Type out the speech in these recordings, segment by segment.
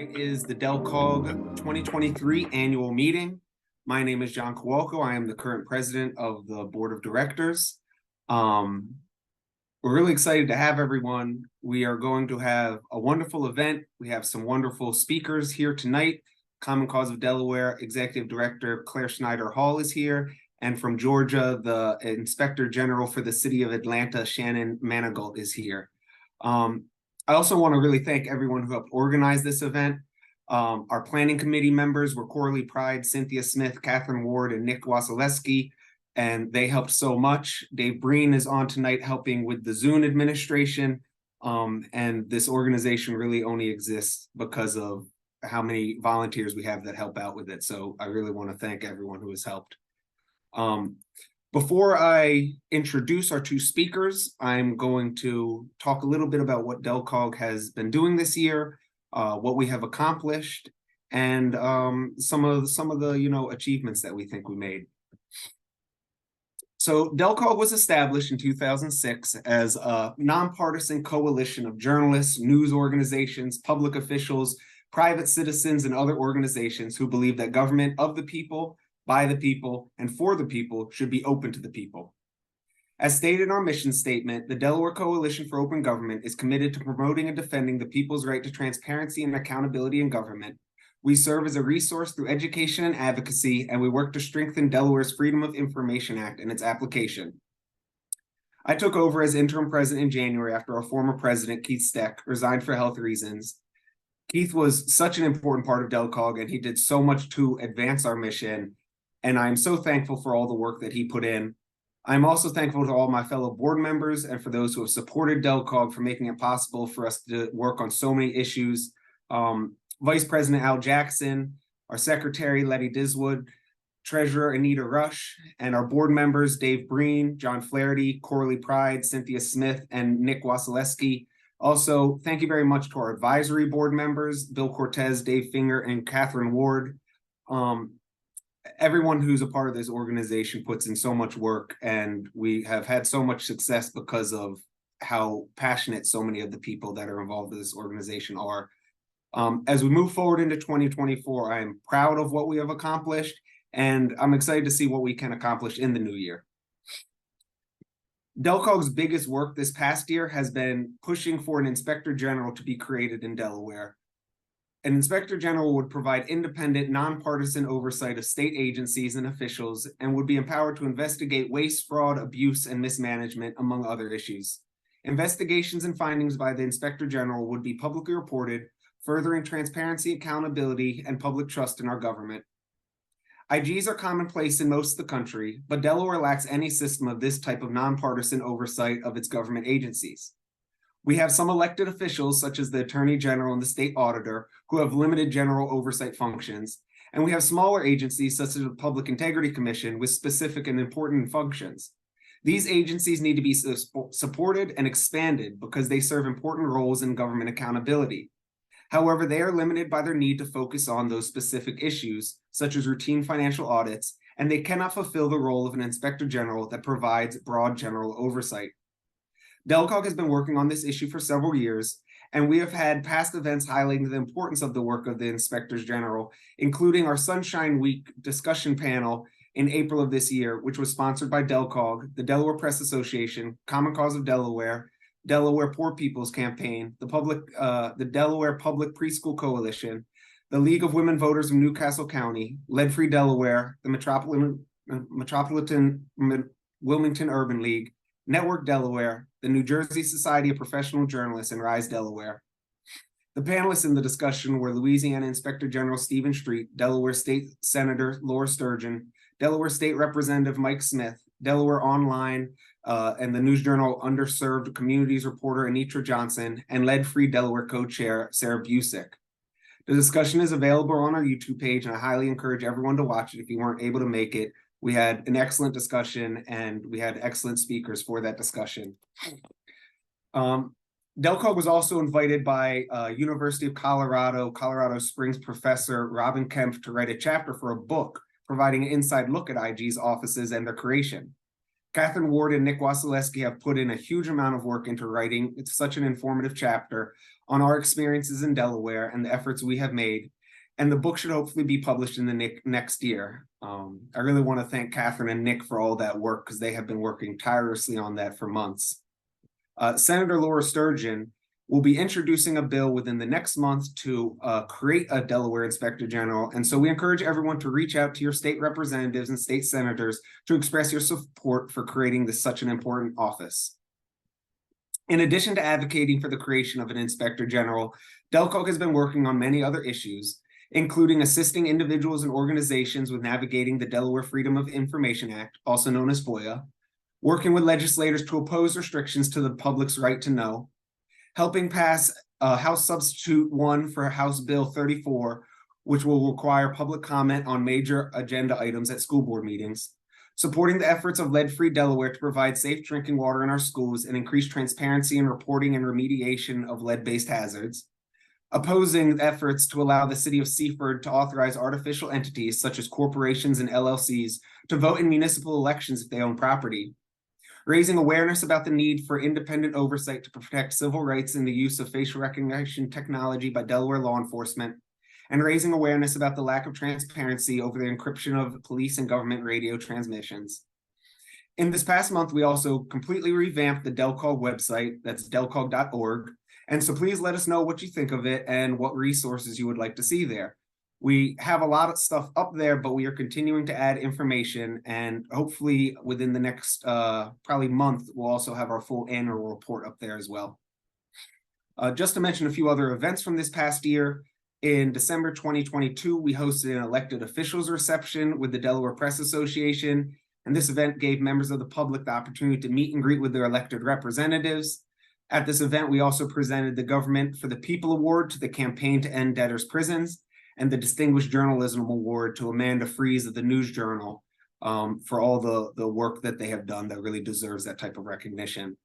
Tonight is the DelCOG 2023 Annual Meeting. My name is John Kowalko. I am the current president of the Board of Directors. We're really excited to have everyone. We are going to have a wonderful event. We have some wonderful speakers here tonight. Common Cause of Delaware Executive Director Claire Snyder-Hall is here. And from Georgia, the Inspector General for the City of Atlanta, Shannon Manigault, is here. I also want to really thank everyone who helped organize this event. Our planning committee members were Coralie Pride, Cynthia Smith, Catherine Ward, and Nick Wasilewski, and they helped so much. Dave Breen is on tonight helping with the Zoom administration, and this organization really only exists because of how many volunteers we have that help out with it. So I really want to thank everyone who has helped. Before I introduce our two speakers, I'm going to talk a little bit about what DelCOG has been doing this year, what we have accomplished, and some of the achievements that we think we made. So DelCOG was established in 2006 as a nonpartisan coalition of journalists, news organizations, public officials, private citizens, and other organizations who believe that government of the people, by the people, and for the people should be open to the people. As stated in our mission statement, the Delaware Coalition for Open Government is committed to promoting and defending the people's right to transparency and accountability in government. We serve as a resource through education and advocacy, and we work to strengthen Delaware's Freedom of Information Act and its application. I took over as interim president in January after our former president, Keith Steck, resigned for health reasons. Keith was such an important part of DelCOG, and he did so much to advance our mission. And I'm so thankful for all the work that he put in. I'm also thankful to all my fellow board members and for those who have supported DelCOG for making it possible for us to work on so many issues. Vice President Al Jackson, our Secretary Letty Diswood, Treasurer Anita Rush, and our board members Dave Breen, John Flaherty, Coralie Pride, Cynthia Smith, and Nick Wasilewski. Also, thank you very much to our advisory board members, Bill Cortez, Dave Finger, and Catherine Ward. Everyone who's a part of this organization puts in so much work, and we have had so much success because of how passionate so many of the people that are involved in this organization are. As we move forward into 2024, I am proud of what we have accomplished, and I'm excited to see what we can accomplish in the new year. DelCOG's biggest work this past year has been pushing for an Inspector General to be created in Delaware. An Inspector General would provide independent, nonpartisan oversight of state agencies and officials and would be empowered to investigate waste, fraud, abuse, and mismanagement, among other issues. Investigations and findings by the Inspector General would be publicly reported, furthering transparency, accountability, and public trust in our government. IGs are commonplace in most of the country, but Delaware lacks any system of this type of nonpartisan oversight of its government agencies. We have some elected officials, such as the Attorney General and the State Auditor, who have limited general oversight functions, and we have smaller agencies, such as the Public Integrity Commission, with specific and important functions. These agencies need to be supported and expanded because they serve important roles in government accountability. However, they are limited by their need to focus on those specific issues, such as routine financial audits, and they cannot fulfill the role of an Inspector General that provides broad general oversight. DelCOG has been working on this issue for several years, and we have had past events highlighting the importance of the work of the Inspectors General, including our Sunshine Week discussion panel in April of this year, which was sponsored by DelCOG, the Delaware Press Association, Common Cause of Delaware, Delaware Poor People's Campaign, the Delaware Public Preschool Coalition, the League of Women Voters of Newcastle County, Lead Free Delaware, the Metropolitan Wilmington Urban League, Network Delaware, the New Jersey Society of Professional Journalists, and Rise Delaware. The panelists in the discussion were Louisiana Inspector General Stephen Street, Delaware State Senator Laura Sturgeon, Delaware State Representative Mike Smith, Delaware Online, and the News Journal Underserved Communities reporter Anitra Johnson, and Lead Free Delaware co-chair Sarah Busick. The discussion is available on our YouTube page, and I highly encourage everyone to watch it if you weren't able to make it. We had an excellent discussion, and we had excellent speakers for that discussion. DelCOG was also invited by University of Colorado Springs professor Robin Kempf to write a chapter for a book providing an inside look at IG's offices and their creation. Catherine Ward and Nick Wasilewski have put in a huge amount of work into writing. It's such an informative chapter on our experiences in Delaware and the efforts we have made. And the book should hopefully be published in the next year. I really want to thank Catherine and Nick for all that work because they have been working tirelessly on that for months. Senator Laura Sturgeon will be introducing a bill within the next month to create a Delaware Inspector General. And so we encourage everyone to reach out to your state representatives and state senators to express your support for creating such an important office. In addition to advocating for the creation of an Inspector General, DelCOG has been working on many other issues, including assisting individuals and organizations with navigating the Delaware Freedom of Information Act, also known as FOIA, working with legislators to oppose restrictions to the public's right to know, helping pass House Substitute 1 for House Bill 34, which will require public comment on major agenda items at school board meetings, supporting the efforts of Lead-Free Delaware to provide safe drinking water in our schools and increase transparency in reporting and remediation of lead-based hazards, opposing efforts to allow the city of Seaford to authorize artificial entities such as corporations and LLCs to vote in municipal elections if they own property, raising awareness about the need for independent oversight to protect civil rights in the use of facial recognition technology by Delaware law enforcement, and raising awareness about the lack of transparency over the encryption of police and government radio transmissions. In this past month, we also completely revamped the DelCOG website, that's delcog.org, and so please let us know what you think of it and what resources you would like to see there. We have a lot of stuff up there, but we are continuing to add information, and hopefully within the next probably month, we'll also have our full annual report up there as well. Just to mention a few other events from this past year, in December 2022, we hosted an elected officials reception with the Delaware Press Association, and this event gave members of the public the opportunity to meet and greet with their elected representatives. At this event, we also presented the Government for the People Award to the Campaign to End Debtors' Prisons, and the Distinguished Journalism Award to Amanda Fries of the News Journal for all the work that they have done that really deserves that type of recognition.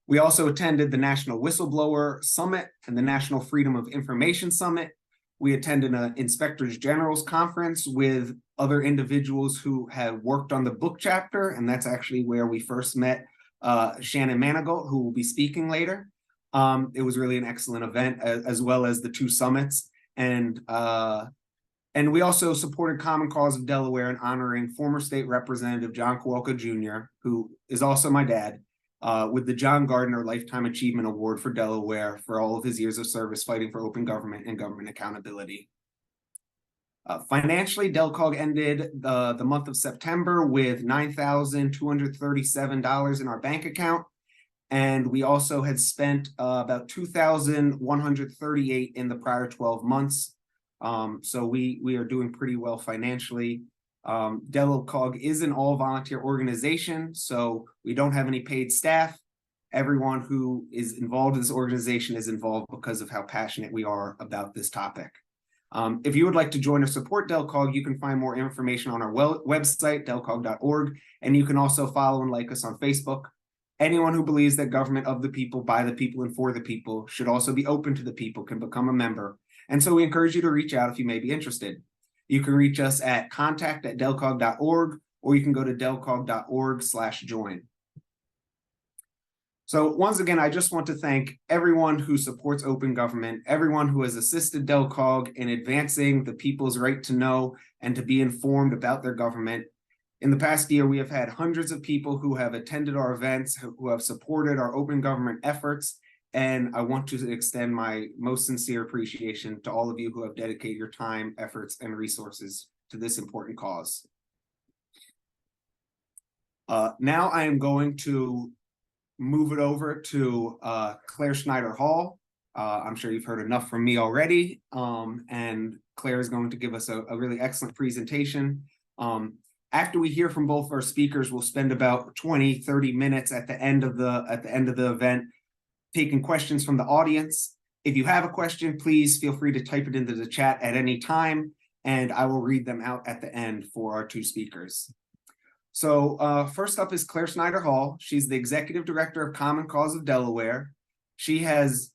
We also attended the National Whistleblower Summit and the National Freedom of Information Summit. We attended an Inspectors General's Conference with other individuals who have worked on the book chapter, and that's actually where we first met Shannon Manigault, who will be speaking later. It was really an excellent event, as well as the two summits. And we also supported Common Cause of Delaware in honoring former state representative John Kowalko Jr., who is also my dad, with the John Gardner Lifetime Achievement Award for Delaware for all of his years of service fighting for open government and government accountability. Financially, DelCOG ended the month of September with $9,237 in our bank account. And we also had spent about $2,138 in the prior 12 months. So we are doing pretty well financially. DelCOG is an all-volunteer organization, so we don't have any paid staff. Everyone who is involved in this organization is involved because of how passionate we are about this topic. If you would like to join or support DelCOG, you can find more information on our website, delcog.org, and you can also follow and like us on Facebook. Anyone who believes that government of the people, by the people, and for the people should also be open to the people can become a member. And so we encourage you to reach out if you may be interested. You can reach us at contact@delcog.org, or you can go to delcog.org/join. So once again, I just want to thank everyone who supports open government, everyone who has assisted DelCOG in advancing the people's right to know and to be informed about their government. In the past year, we have had hundreds of people who have attended our events, who have supported our open government efforts, and I want to extend my most sincere appreciation to all of you who have dedicated your time, efforts, and resources to this important cause. Now I am going to move it over to Claire Snyder-Hall. I'm sure you've heard enough from me already, and Claire is going to give us a really excellent presentation. After we hear from both our speakers, we'll spend about 20-30 minutes at the end of the event taking questions from the audience. If you have a question, please feel free to type it into the chat at any time, and I will read them out at the end for our two speakers. So first up is Claire Snyder-Hall. She's the Executive Director of Common Cause of Delaware. She has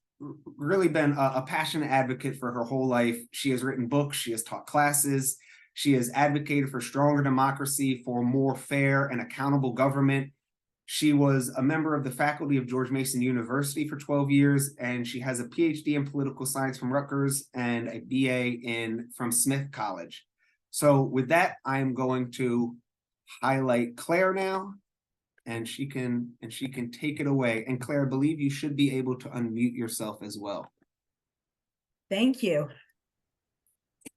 really been a passionate advocate for her whole life. She has written books, she has taught classes, she has advocated for stronger democracy, for more fair and accountable government, She was a member of the faculty of George Mason University for 12 years, and she has a PhD in political science from Rutgers and a BA from Smith College. So with that, I'm going to highlight Claire now, and she can take it away. And Claire, I believe you should be able to unmute yourself as well. Thank you.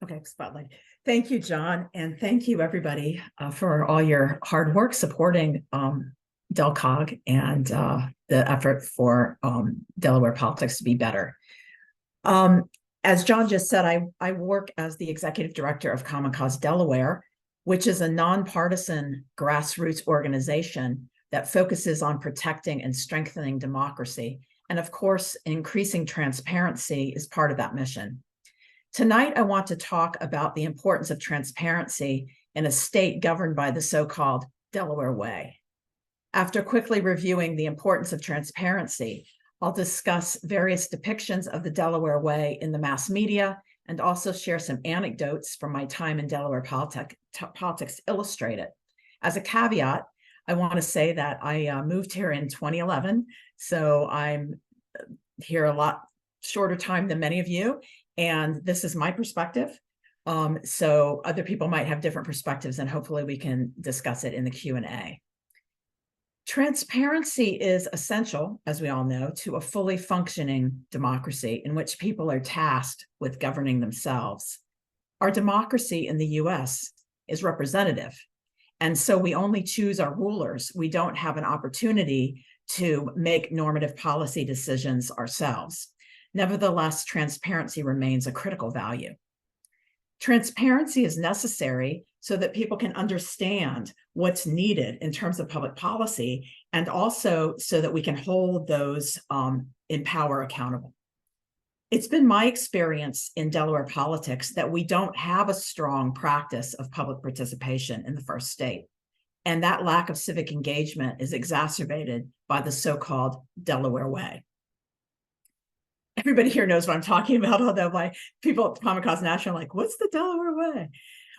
Okay, spotlight. Thank you, John, and thank you, everybody, for all your hard work supporting DelCOG and the effort for Delaware politics to be better. As John just said, I work as the executive director of Common Cause Delaware, which is a nonpartisan grassroots organization that focuses on protecting and strengthening democracy. And of course, increasing transparency is part of that mission. Tonight, I want to talk about the importance of transparency in a state governed by the so-called Delaware Way. After quickly reviewing the importance of transparency, I'll discuss various depictions of the Delaware Way in the mass media and also share some anecdotes from my time in Delaware politics to illustrate it. As a caveat, I want to say that I moved here in 2011, so I'm here a lot shorter time than many of you, and this is my perspective. So other people might have different perspectives, and hopefully we can discuss it in the Q&A. Transparency is essential, as we all know, to a fully functioning democracy in which people are tasked with governing themselves. Our democracy in the US is representative, and so we only choose our rulers. We don't have an opportunity to make normative policy decisions ourselves. Nevertheless, transparency remains a critical value. Transparency is necessary so that people can understand what's needed in terms of public policy, and also so that we can hold those in power accountable. It's been my experience in Delaware politics that we don't have a strong practice of public participation in the first state, and that lack of civic engagement is exacerbated by the so-called Delaware Way. Everybody here knows what I'm talking about, although my people at Common Cause National are like, what's the Delaware Way?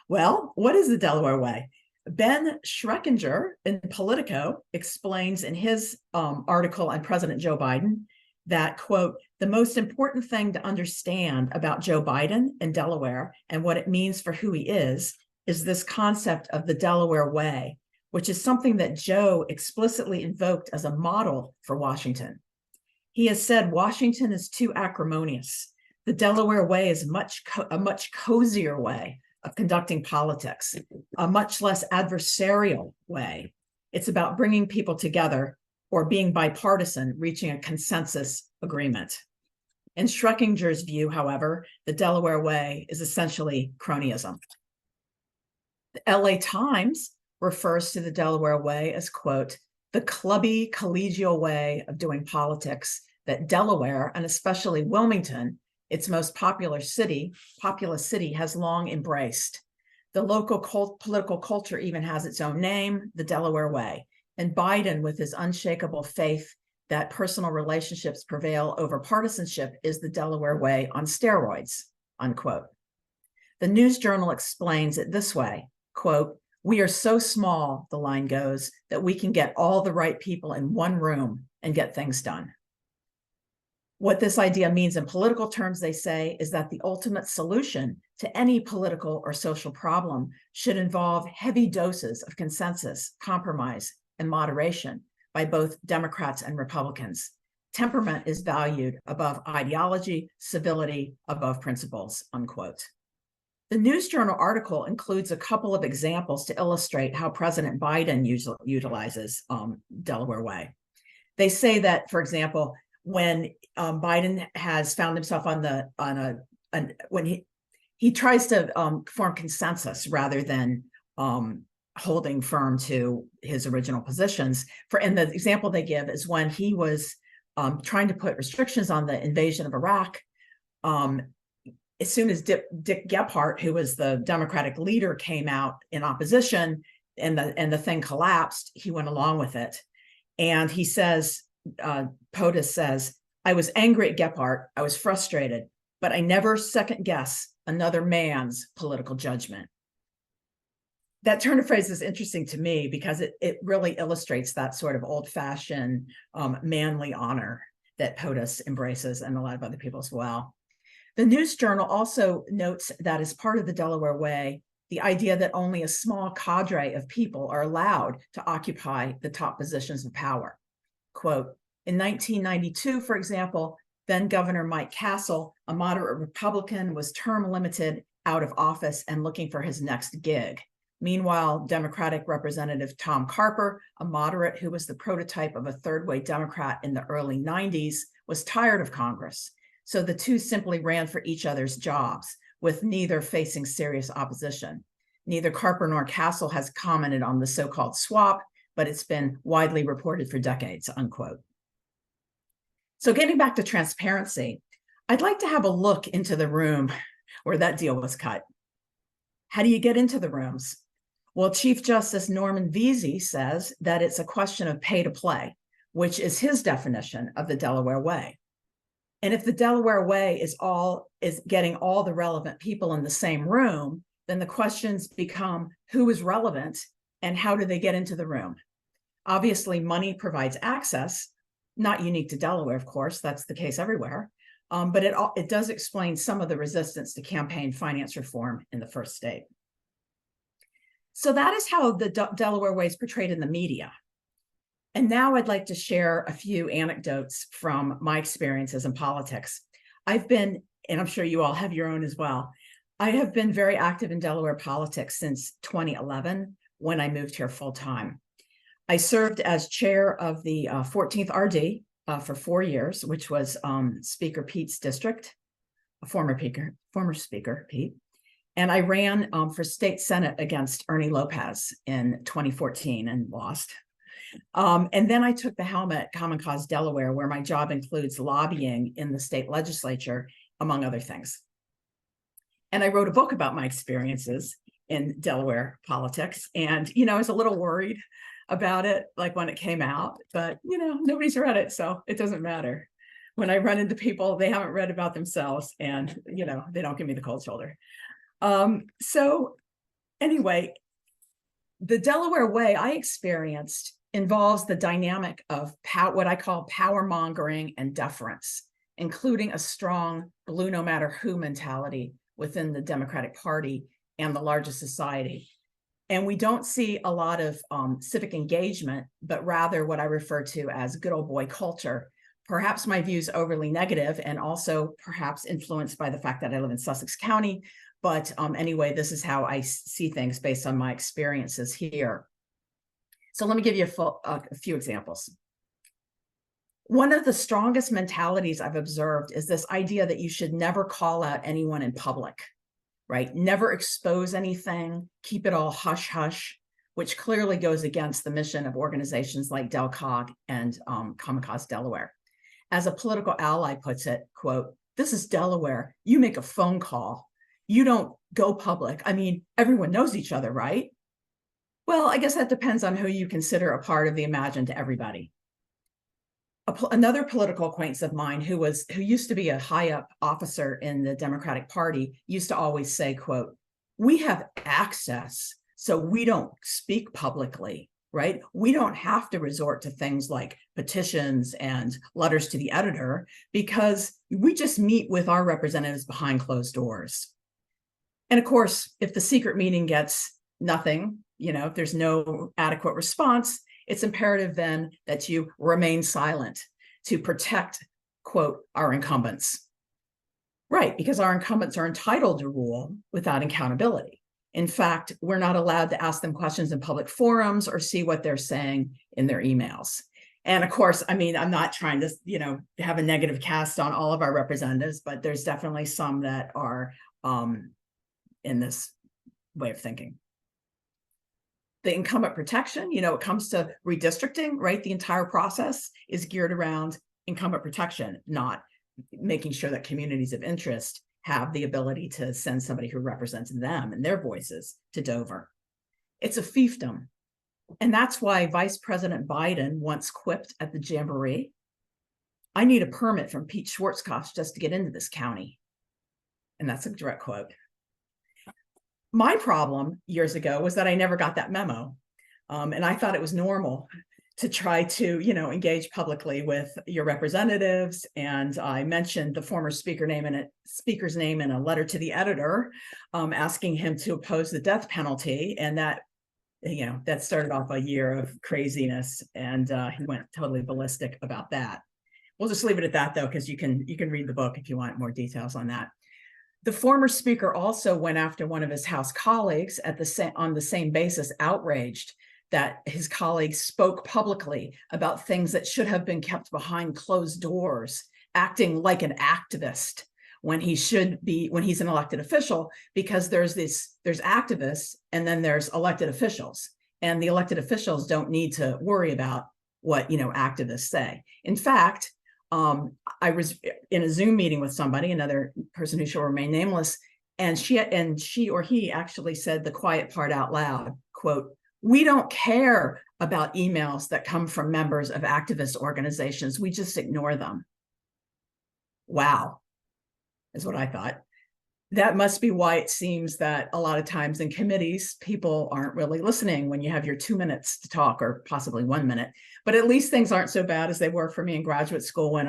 Well, what is the Delaware Way? Ben Schreckinger in Politico explains in his article on President Joe Biden that, quote, the most important thing to understand about Joe Biden and Delaware and what it means for who he is this concept of the Delaware Way, which is something that Joe explicitly invoked as a model for Washington. He has said Washington is too acrimonious. The Delaware Way is a much cozier way of conducting politics, a much less adversarial way. It's about bringing people together or being bipartisan, reaching a consensus agreement. In Schreckinger's view, however, the Delaware Way is essentially cronyism. The LA Times refers to the Delaware Way as, quote, the clubby collegial way of doing politics that Delaware, and especially Wilmington, its most populous city, has long embraced. The local political culture even has its own name, the Delaware Way. And Biden, with his unshakable faith that personal relationships prevail over partisanship, is the Delaware Way on steroids, unquote. The News Journal explains it this way, quote, we are so small, the line goes, that we can get all the right people in one room and get things done. What this idea means in political terms, they say, is that the ultimate solution to any political or social problem should involve heavy doses of consensus, compromise, and moderation by both Democrats and Republicans. Temperament is valued above ideology, civility above principles, unquote. The News Journal article includes a couple of examples to illustrate how President Biden utilizes Delaware Way. They say that, for example, when Biden has found himself when he tries to form consensus rather than holding firm to his original positions. And the example they give is when he was trying to put restrictions on the invasion of Iraq. As soon as Dick Gephardt, who was the Democratic leader, came out in opposition and the thing collapsed, he went along with it. And he says, POTUS says, I was angry at Gephardt, I was frustrated, but I never second guess another man's political judgment. that turn of phrase is interesting to me because it really illustrates that sort of old-fashioned manly honor that POTUS embraces, and a lot of other people as well. The News Journal also notes that as part of the Delaware Way, the idea that only a small cadre of people are allowed to occupy the top positions of power. Quote, in 1992, for example, then Governor Mike Castle, a moderate Republican, was term limited, out of office, and looking for his next gig. Meanwhile, Democratic Representative Tom Carper, a moderate who was the prototype of a third-way Democrat in the early 90s, was tired of Congress. So the two simply ran for each other's jobs, with neither facing serious opposition. Neither Carper nor Castle has commented on the so-called swap, but it's been widely reported for decades, unquote. So getting back to transparency, I'd like to have a look into the room where that deal was cut. How do you get into the rooms? Well, Chief Justice Norman Vesey says that it's a question of pay to play, which is his definition of the Delaware Way. And if the Delaware Way is getting all the relevant people in the same room, then the questions become who is relevant and how do they get into the room? Obviously, money provides access, not unique to Delaware, of course, that's the case everywhere. But it does explain some of the resistance to campaign finance reform in the first state. So that is how the Delaware Way is portrayed in the media. And now I'd like to share a few anecdotes from my experiences in politics. I've been, and I'm sure you all have your own as well, I have been very active in Delaware politics since 2011 when I moved here full time. I served as chair of the 14th RD for 4 years, which was Speaker Pete's district, former Speaker Pete. And I ran for state senate against Ernie Lopez in 2014 and lost. And then I took the helm at Common Cause Delaware, where my job includes lobbying in the state legislature, among other things. And I wrote a book about my experiences in Delaware politics. And, I was a little worried about it, like when it came out, but, nobody's read it, so it doesn't matter. When I run into people, they haven't read about themselves and, they don't give me the cold shoulder. So anyway, the Delaware Way I experienced involves the dynamic of what I call power mongering and deference, including a strong blue no matter who mentality within the Democratic Party and the larger society. And we don't see a lot of civic engagement, but rather what I refer to as good old boy culture. Perhaps my views overly negative and also perhaps influenced by the fact that I live in Sussex County. But anyway, this is how I see things based on my experiences here. So let me give you a few examples. One of the strongest mentalities I've observed is this idea that you should never call out anyone in public, right? Never expose anything, keep it all hush hush, which clearly goes against the mission of organizations like DelCOG and Common Cause Delaware. As a political ally puts it, quote, "This is Delaware. You make a phone call. You don't go public. I mean, everyone knows each other, right?" Well, I guess that depends on who you consider a part of the imagined everybody. Another political acquaintance of mine who used to be a high up officer in the Democratic Party used to always say, quote, "We have access, so we don't speak publicly, right? We don't have to resort to things like petitions and letters to the editor because we just meet with our representatives behind closed doors." And of course, if the secret meeting gets nothing, if there's no adequate response, it's imperative then that you remain silent to protect, quote, "our incumbents." Right, because our incumbents are entitled to rule without accountability. In fact, we're not allowed to ask them questions in public forums or see what they're saying in their emails. And of course, I mean, I'm not trying to, have a negative cast on all of our representatives, but there's definitely some that are in this way of thinking. The incumbent protection, it comes to redistricting, right? The entire process is geared around incumbent protection, not making sure that communities of interest have the ability to send somebody who represents them and their voices to Dover. It's a fiefdom. And that's why Vice President Biden once quipped at the Jamboree, "I need a permit from Pete Schwarzkopf just to get into this county." And that's a direct quote. My problem years ago was that I never got that memo. And I thought it was normal to try to, engage publicly with your representatives. And I mentioned the former speaker's name in a letter to the editor, asking him to oppose the death penalty. And that, that started off a year of craziness. And he went totally ballistic about that. We'll just leave it at that, though, because you can read the book if you want more details on that. The former speaker also went after one of his House colleagues on the same basis, outraged that his colleague spoke publicly about things that should have been kept behind closed doors, acting like an activist when he's an elected official, because there's activists and then there's elected officials, and the elected officials don't need to worry about what activists say. In fact, I was in a Zoom meeting with somebody, another person who shall remain nameless, and she or he actually said the quiet part out loud, quote, "We don't care about emails that come from members of activist organizations. We just ignore them." Wow, is what I thought. That must be why it seems that a lot of times in committees, people aren't really listening when you have your 2 minutes to talk, or possibly 1 minute. But at least things aren't so bad as they were for me in graduate school when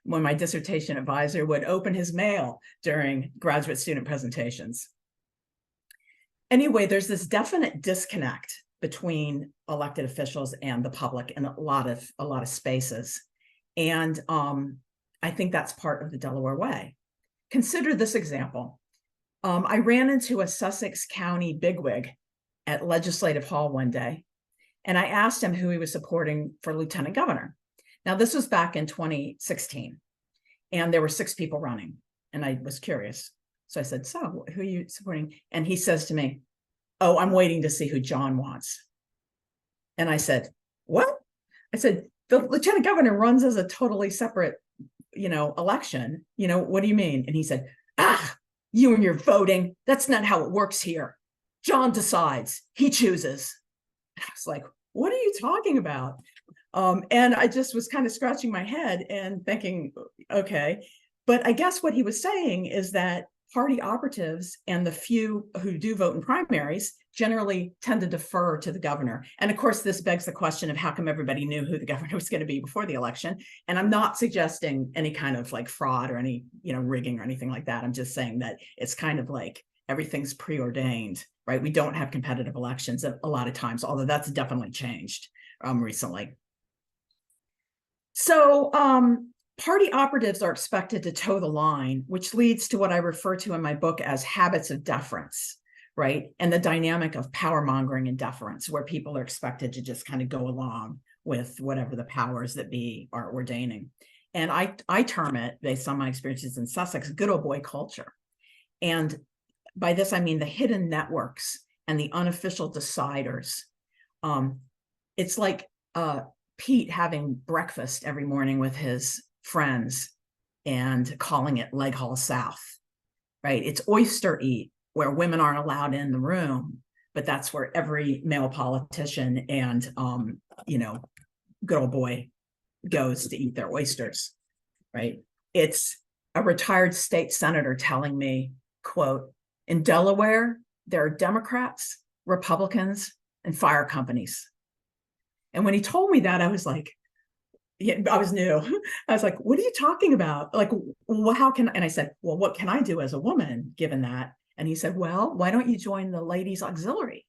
my dissertation advisor would open his mail during graduate student presentations. Anyway, there's this definite disconnect between elected officials and the public in a lot of spaces. And I think that's part of the Delaware way. Consider this example. I ran into a Sussex County bigwig at Legislative Hall one day, and I asked him who he was supporting for lieutenant governor. Now, this was back in 2016, and there were 6 people running, and I was curious. So I said, "So, who are you supporting?" And he says to me, "Oh, I'm waiting to see who John wants." And I said, "What?" I said, "The lieutenant governor runs as a totally separate, election. What do you mean?" And he said, "Ah, you and your voting. That's not how it works here. John decides. He chooses." And I was like, "What are you talking about?" And I just was kind of scratching my head and thinking, okay. But I guess what he was saying is that party operatives and the few who do vote in primaries generally tend to defer to the governor. And of course, this begs the question of how come everybody knew who the governor was going to be before the election. And I'm not suggesting any kind of like fraud or any, rigging or anything like that. I'm just saying that it's kind of like everything's preordained, right? We don't have competitive elections a lot of times, although that's definitely changed recently. So party operatives are expected to toe the line, which leads to what I refer to in my book as habits of deference, right? And the dynamic of power mongering and deference, where people are expected to just kind of go along with whatever the powers that be are ordaining. And I term it, based on my experiences in Sussex, good old boy culture. And by this, I mean the hidden networks and the unofficial deciders. It's like Pete having breakfast every morning with his friends and calling it Leg Hall South, right? It's oyster eat, where women aren't allowed in the room, but that's where every male politician and, good old boy goes to eat their oysters, right? It's a retired state senator telling me, quote, "In Delaware, there are Democrats, Republicans, and fire companies." And when he told me that, I was like, yeah, I was new. I was like, "What are you talking about? Like, well, how can," and I said, "Well, what can I do as a woman given that?" And he said, "Well, why don't you join the ladies auxiliary?"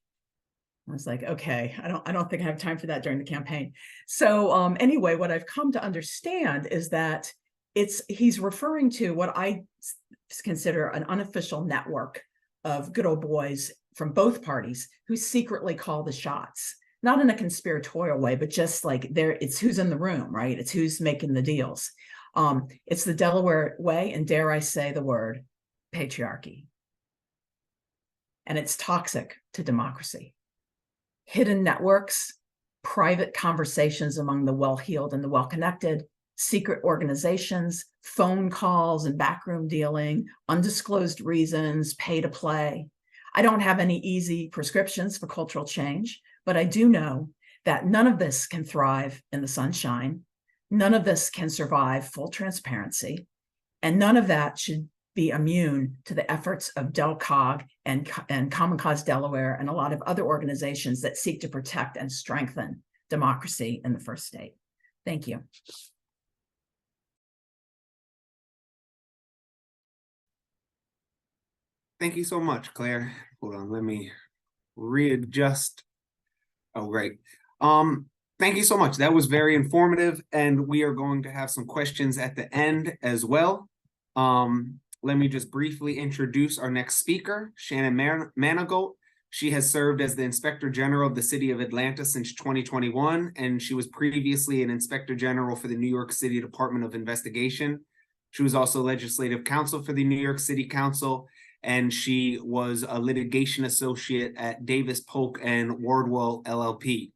I was like, okay, I don't think I have time for that during the campaign. So anyway, what I've come to understand is that he's referring to what I consider an unofficial network of good old boys from both parties who secretly call the shots. Not in a conspiratorial way, but just like it's who's in the room, right? It's who's making the deals. It's the Delaware way, and dare I say the word, patriarchy. And it's toxic to democracy. Hidden networks, private conversations among the well-heeled and the well-connected, secret organizations, phone calls and backroom dealing, undisclosed reasons, pay to play. I don't have any easy prescriptions for cultural change, but I do know that none of this can thrive in the sunshine. None of this can survive full transparency. And none of that should be immune to the efforts of DelCOG and Common Cause Delaware and a lot of other organizations that seek to protect and strengthen democracy in the first state. Thank you. Thank you so much, Claire. Hold on, let me readjust. Oh, great. Thank you so much. That was very informative, and we are going to have some questions at the end as well. Let me just briefly introduce our next speaker, Shannon Manigault. She has served as the Inspector General of the City of Atlanta since 2021, and she was previously an Inspector General for the New York City Department of Investigation. She was also Legislative Counsel for the New York City Council, and she was a litigation associate at Davis Polk and Wardwell LLP.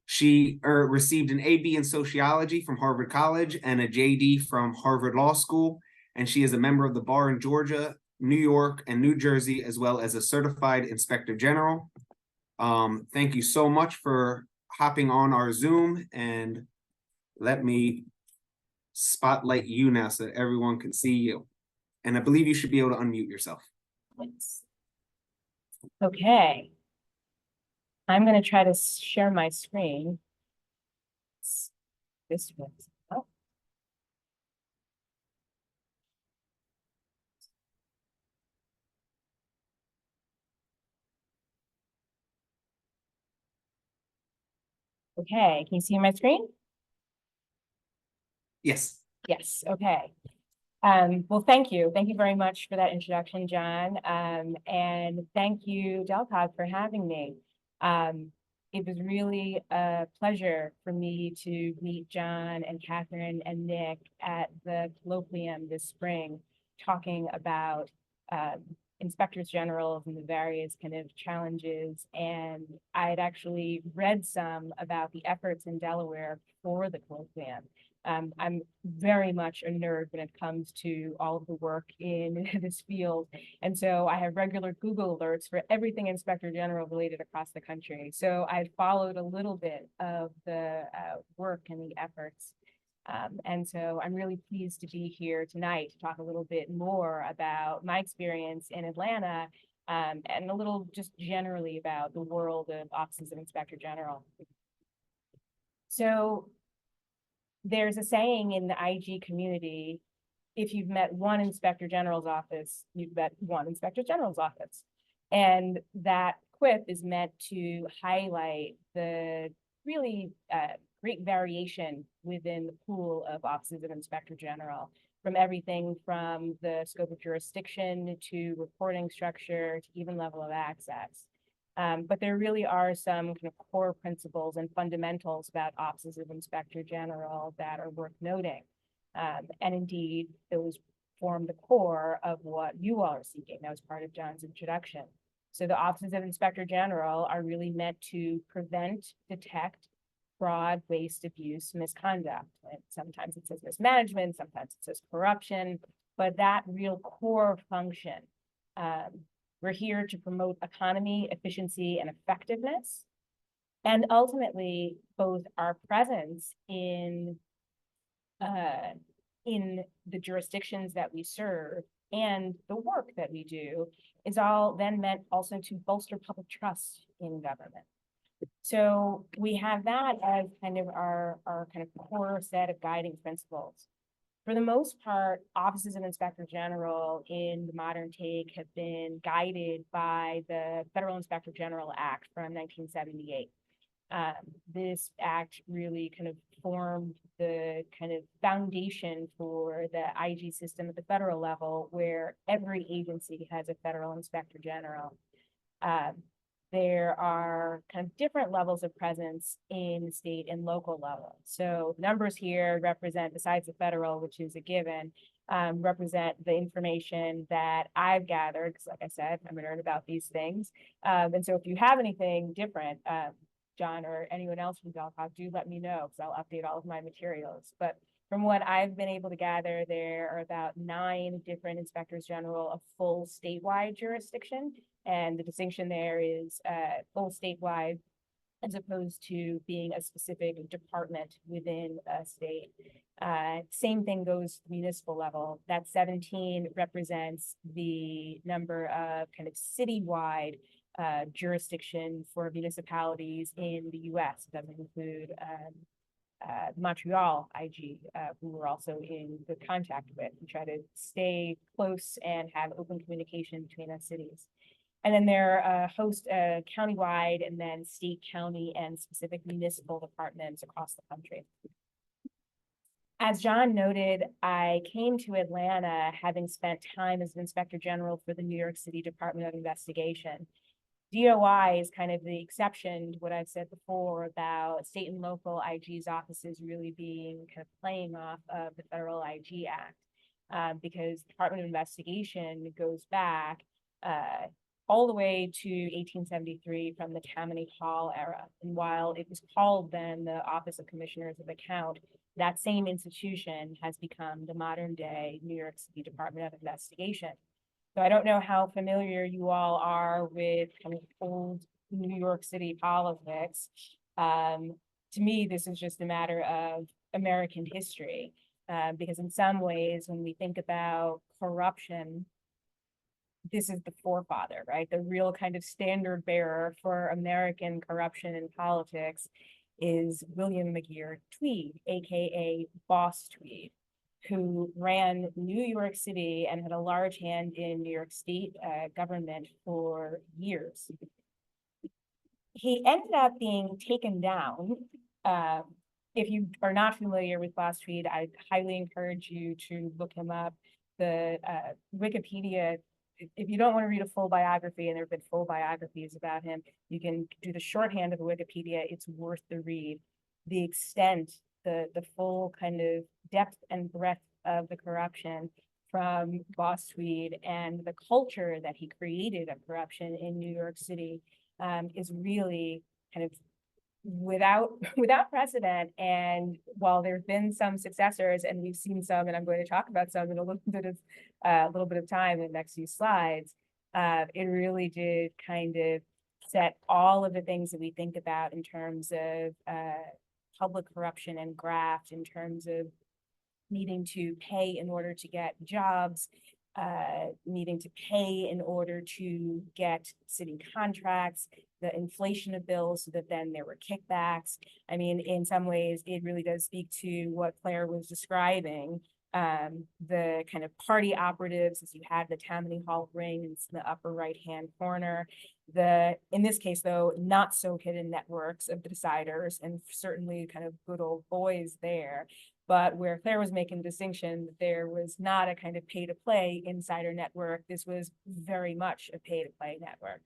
She received an AB in sociology from Harvard College and a JD from Harvard Law School, and she is a member of the bar in Georgia, New York, and New Jersey, as well as a certified Inspector General. Thank you so much for hopping on our Zoom, and let me spotlight you now so that everyone can see you. And I believe you should be able to unmute yourself. Okay. I'm going to try to share my screen. This one. Oh. Okay, can you see my screen? Yes. Yes, okay. Well, thank you. Thank you very much for that introduction, John. And thank you, DelCOG, for having me. It was really a pleasure for me to meet John and Catherine and Nick at the colloquium this spring, talking about inspectors generals and the various kind of challenges. And I had actually read some about the efforts in Delaware for the colloquium. I'm very much a nerd when it comes to all of the work in this field. And so I have regular Google alerts for everything Inspector General related across the country. So I followed a little bit of the work and the efforts. And so I'm really pleased to be here tonight to talk a little bit more about my experience in Atlanta and a little just generally about the world of offices of Inspector General. So there's a saying in the IG community, if you've met one Inspector General's office, you've met one Inspector General's office. And that quip is meant to highlight the really great variation within the pool of offices of Inspector General, from everything from the scope of jurisdiction to reporting structure to even level of access. But there really are some kind of core principles and fundamentals about offices of Inspector General that are worth noting. And indeed, those form the core of what you all are seeking. That was part of John's introduction. So the offices of Inspector General are really meant to prevent, detect fraud, waste, abuse, misconduct. And sometimes it says mismanagement, sometimes it says corruption, but that real core function. We're here to promote economy, efficiency, and effectiveness. And ultimately, both our presence in the jurisdictions that we serve and the work that we do is all then meant also to bolster public trust in government. So we have that as kind of our kind of core set of guiding principles. For the most part, offices of Inspector General in the modern take have been guided by the Federal Inspector General Act from 1978. This act really kind of formed the kind of foundation for the IG system at the federal level, where every agency has a federal inspector general. There are kind of different levels of presence in the state and local level. So numbers here represent, besides the federal, which is a given, represent the information that I've gathered, because like I said, I'm a nerd about these things. And so if you have anything different, John or anyone else from DelCOG, do let me know, because I'll update all of my materials. But from what I've been able to gather, there are about 9 different inspectors general of full statewide jurisdiction. And the distinction there is full statewide as opposed to being a specific department within a state. Same thing goes to the municipal level. That 17 represents the number of kind of citywide jurisdiction for municipalities in the US. It doesn't include Montreal IG, who we're also in good contact with. We try to stay close and have open communication between us cities. And then there are a host countywide and then state, county, and specific municipal departments across the country. As John noted, I came to Atlanta having spent time as an Inspector General for the New York City Department of Investigation. DOI is kind of the exception to what I've said before about state and local IG's offices really being kind of playing off of the federal IG Act, because the Department of Investigation goes back all the way to 1873 from the Tammany Hall era. And while it was called then the Office of Commissioners of Account, that same institution has become the modern day New York City Department of Investigation. So I don't know how familiar you all are with kind of old New York City politics. To me, this is just a matter of American history, because in some ways, when we think about corruption, this is the forefather, right? The real kind of standard bearer for American corruption in politics is William McGeer Tweed, AKA Boss Tweed, who ran New York City and had a large hand in New York State government for years. He ended up being taken down. If you are not familiar with Boss Tweed, I highly encourage you to look him up. The Wikipedia, if you don't want to read a full biography, and there have been full biographies about him, you can do the shorthand of Wikipedia. It's worth the read. The extent, the full kind of depth and breadth of the corruption from Boss Tweed and the culture that he created of corruption in New York City is really kind of without precedent. And while there have been some successors, and we've seen some, and I'm going to talk about some in a little bit of time in the next few slides, it really did kind of set all of the things that we think about in terms of public corruption and graft, in terms of needing to pay in order to get jobs, needing to pay in order to get city contracts, the inflation of bills, so that then there were kickbacks. I mean, in some ways, it really does speak to what Claire was describing, the kind of party operatives, as you had the Tammany Hall ring in the upper right-hand corner. In this case, though, not so hidden networks of the deciders, and certainly kind of good old boys there. But where Claire was making the distinction that there was not a kind of pay-to-play insider network, this was very much a pay-to-play network.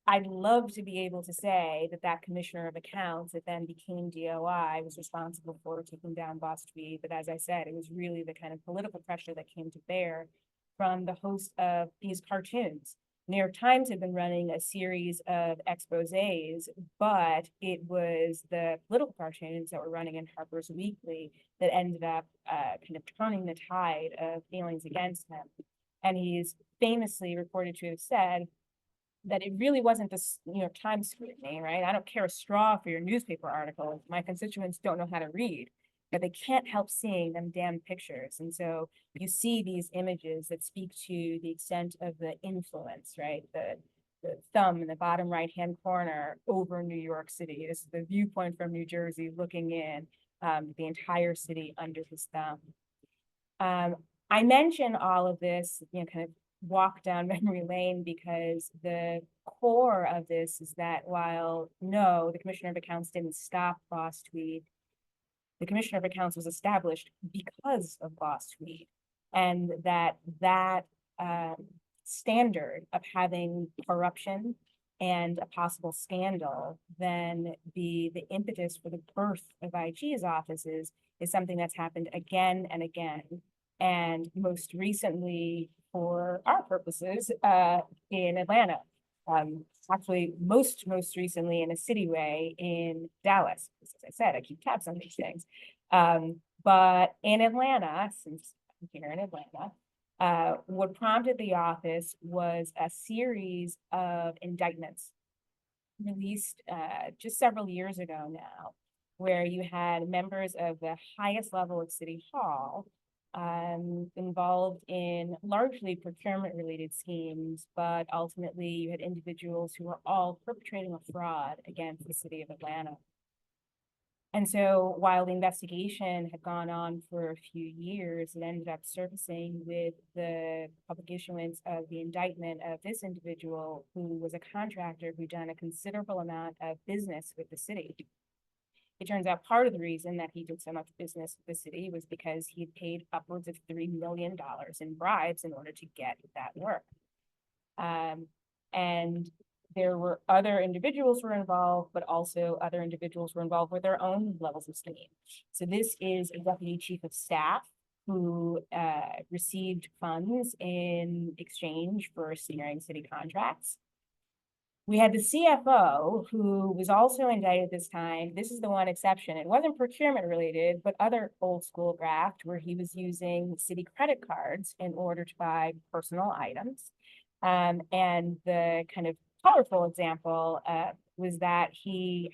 I'd love to be able to say that that commissioner of accounts that then became DOI was responsible for taking down Boss Tweed, but as I said, it was really the kind of political pressure that came to bear from the host of these cartoons. New York Times had been running a series of exposés, but it was the political cartoons that were running in Harper's Weekly that ended up kind of turning the tide of feelings against him. And he's famously reported to have said that it really wasn't the New York Times scrutiny, right? I don't care a straw for your newspaper articles. My constituents don't know how to read, but they can't help seeing them damn pictures. And so you see these images that speak to the extent of the influence, right? The thumb in the bottom right-hand corner over New York City. This is the viewpoint from New Jersey looking in, the entire city under his thumb. I mention all of this, kind of walk down memory lane, because the core of this is that while no, the Commissioner of Accounts didn't stop Boss Tweed, the Commissioner of Accounts was established because of Boss Tweed, and that standard of having corruption and a possible scandal then be the impetus for the birth of IG's offices is something that's happened again and again. And most recently, for our purposes, in Atlanta, actually most recently in a cityway in Dallas. As I said, I keep tabs on these things. But in Atlanta, since I'm here in Atlanta, what prompted the office was a series of indictments released just several years ago now where you had members of the highest level of City Hall involved in largely procurement-related schemes, but ultimately you had individuals who were all perpetrating a fraud against the city of Atlanta. And so while the investigation had gone on for a few years, it ended up surfacing with the public issuance of the indictment of this individual who was a contractor who'd done a considerable amount of business with the city. It turns out part of the reason that he did so much business with the city was because he had paid upwards of $3 million in bribes in order to get that work. And there were other individuals who were involved, but also other individuals were involved with their own levels of scheme. So this is a deputy chief of staff who received funds in exchange for steering city contracts. We had the CFO, who was also indicted this time. This is the one exception. It wasn't procurement related, but other old school graft where he was using city credit cards in order to buy personal items. And the kind of colorful example was that he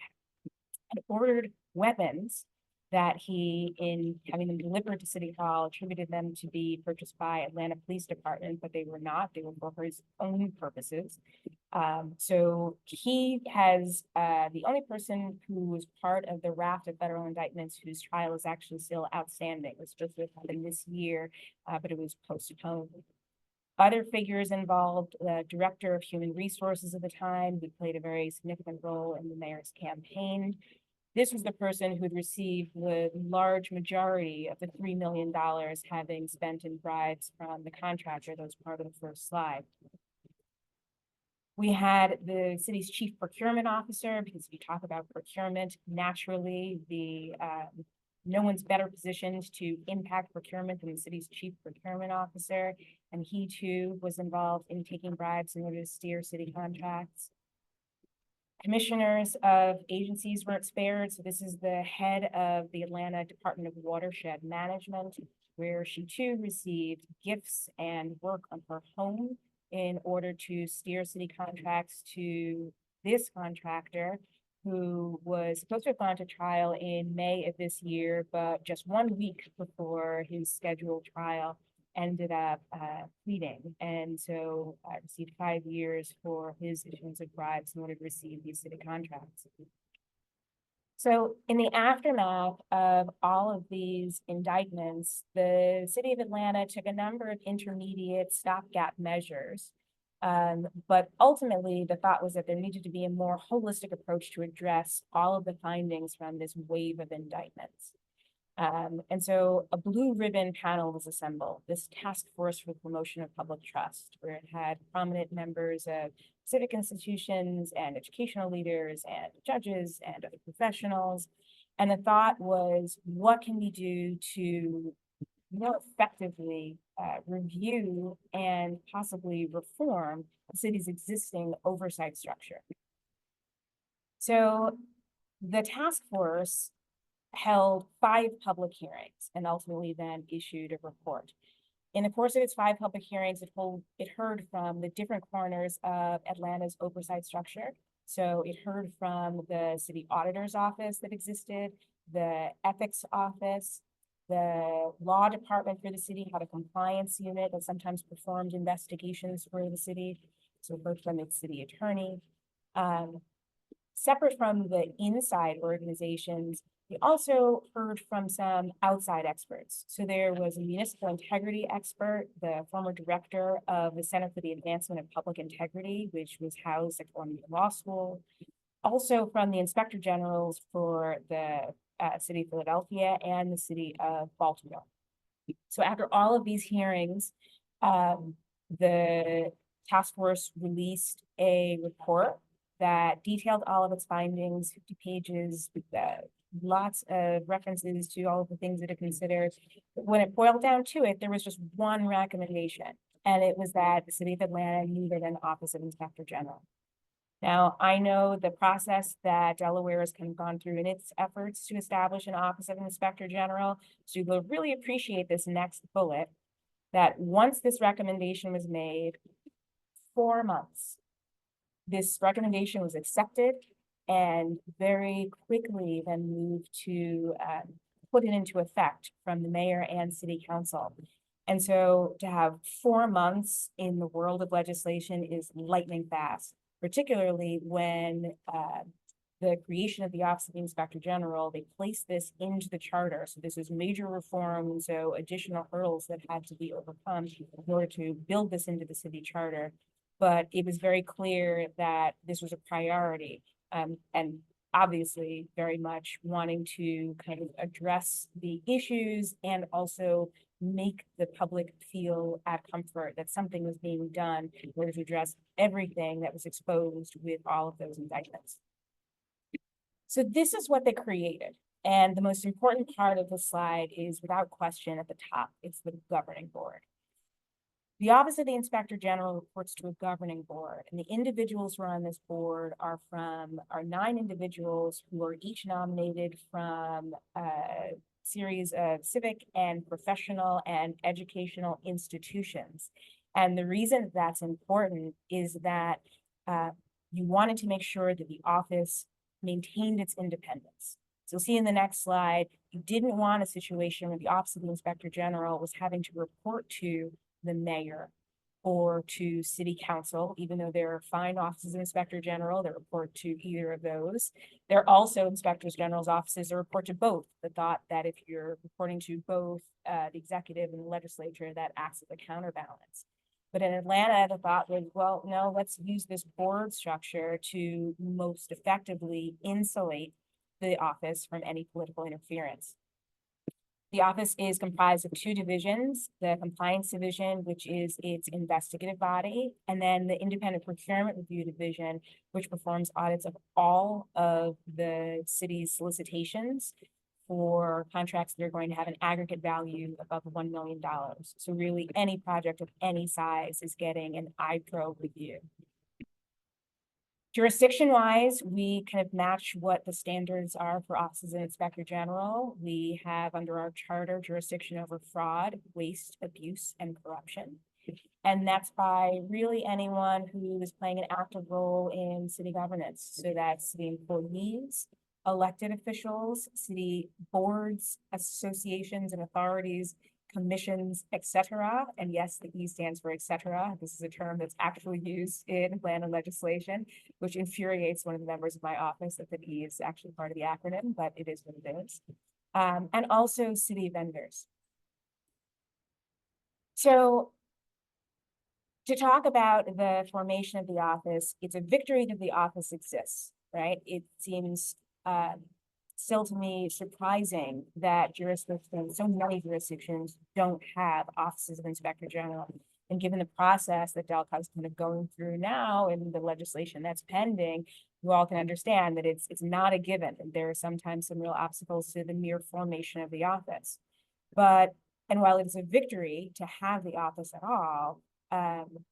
had ordered weapons that he, in having them delivered to City Hall, attributed them to be purchased by Atlanta Police Department, but they were not. They were for his own purposes. So he has the only person who was part of the raft of federal indictments whose trial is actually still outstanding. It was supposed to happen this year, but it was postponed. Other figures involved, the director of human resources at the time, who played a very significant role in the mayor's campaign. This was the person who had received the large majority of the $3 million having spent in bribes from the contractor. That was part of the first slide. We had the city's chief procurement officer, because if you talk about procurement, naturally, no one's better positioned to impact procurement than the city's chief procurement officer. And he too was involved in taking bribes in order to steer city contracts. Commissioners of agencies were spared. So this is the head of the Atlanta Department of Watershed Management, where she too received gifts and work on her home in order to steer city contracts to this contractor, who was supposed to have gone to trial in May of this year, but just 1 week before his scheduled trial ended up pleading. And so received 5 years for his issuance of bribes in order to receive these city contracts. So in the aftermath of all of these indictments, the city of Atlanta took a number of intermediate stopgap measures. But ultimately, the thought was that there needed to be a more holistic approach to address all of the findings from this wave of indictments. And so a blue ribbon panel was assembled, this task force for the promotion of public trust, where it had prominent members of civic institutions and educational leaders and judges and other professionals. And the thought was, what can we do to more effectively review and possibly reform the city's existing oversight structure? So the task force held 5 public hearings and ultimately then issued a report. In the course of its 5 public hearings, it heard from the different corners of Atlanta's oversight structure. So it heard from the city auditor's office that existed, the ethics office, the law department for the city had a compliance unit that sometimes performed investigations for the city. So heard from its city attorney. Separate from the inside organizations, we also heard from some outside experts. So there was a municipal integrity expert, the former director of the Center for the Advancement of Public Integrity, which was housed at Columbia Law School. Also from the inspector generals for the city of Philadelphia and the city of Baltimore. So after all of these hearings, the task force released a report that detailed all of its findings, 50 pages, with lots of references to all of the things that it considered. But when it boiled down to it, there was just one recommendation, and it was that the city of Atlanta needed an Office of Inspector General. Now, I know the process that Delaware has kind of gone through in its efforts to establish an Office of Inspector General. So you'll really appreciate this next bullet, that once this recommendation was made, 4 months, this recommendation was accepted and very quickly then moved to put it into effect from the mayor and city council. And so to have 4 months in the world of legislation is lightning fast, particularly when the creation of the Office of the Inspector General, they placed this into the charter. So this is major reform, and so additional hurdles that had to be overcome in order to build this into the city charter. But it was very clear that this was a priority, and obviously very much wanting to kind of address the issues and also make the public feel at comfort that something was being done in order to address everything that was exposed with all of those indictments. So this is what they created. And the most important part of the slide is, without question, at the top, it's the governing board. The Office of the Inspector General reports to a governing board, and the individuals who are on this board are 9 individuals who are each nominated from a series of civic and professional and educational institutions. And the reason that's important is that you wanted to make sure that the office maintained its independence. So you'll see in the next slide, you didn't want a situation where the Office of the Inspector General was having to report to the mayor or to city council, even though there are fine offices of Inspector General that report to either of those. There are also Inspectors General's offices that report to both. The thought that if you're reporting to both the executive and the legislature, that acts as a counterbalance. But in Atlanta, the thought was, well, no, let's use this board structure to most effectively insulate the office from any political interference. The office is comprised of 2 divisions, the compliance division, which is its investigative body, and then the independent procurement review division, which performs audits of all of the city's solicitations for contracts that are going to have an aggregate value above $1 million. So really any project of any size is getting an IPRO review. Jurisdiction-wise, we kind of match what the standards are for offices of Inspector General. We have under our charter jurisdiction over fraud, waste, abuse, and corruption. And that's by really anyone who is playing an active role in city governance. So that's city employees, elected officials, city boards, associations and authorities, commissions, etc. And yes, the E stands for etc. This is a term that's actually used in Atlanta legislation, which infuriates one of the members of my office that the E is actually part of the acronym, but it is what it is. And also city vendors. So to talk about the formation of the office, it's a victory that the office exists, right? It seems still to me surprising that jurisdictions, so many jurisdictions don't have offices of Inspector General. And given the process that DelCOG is kind of going through now and the legislation that's pending, you all can understand that it's not a given. And there are sometimes some real obstacles to the mere formation of the office. And while it's a victory to have the office at all,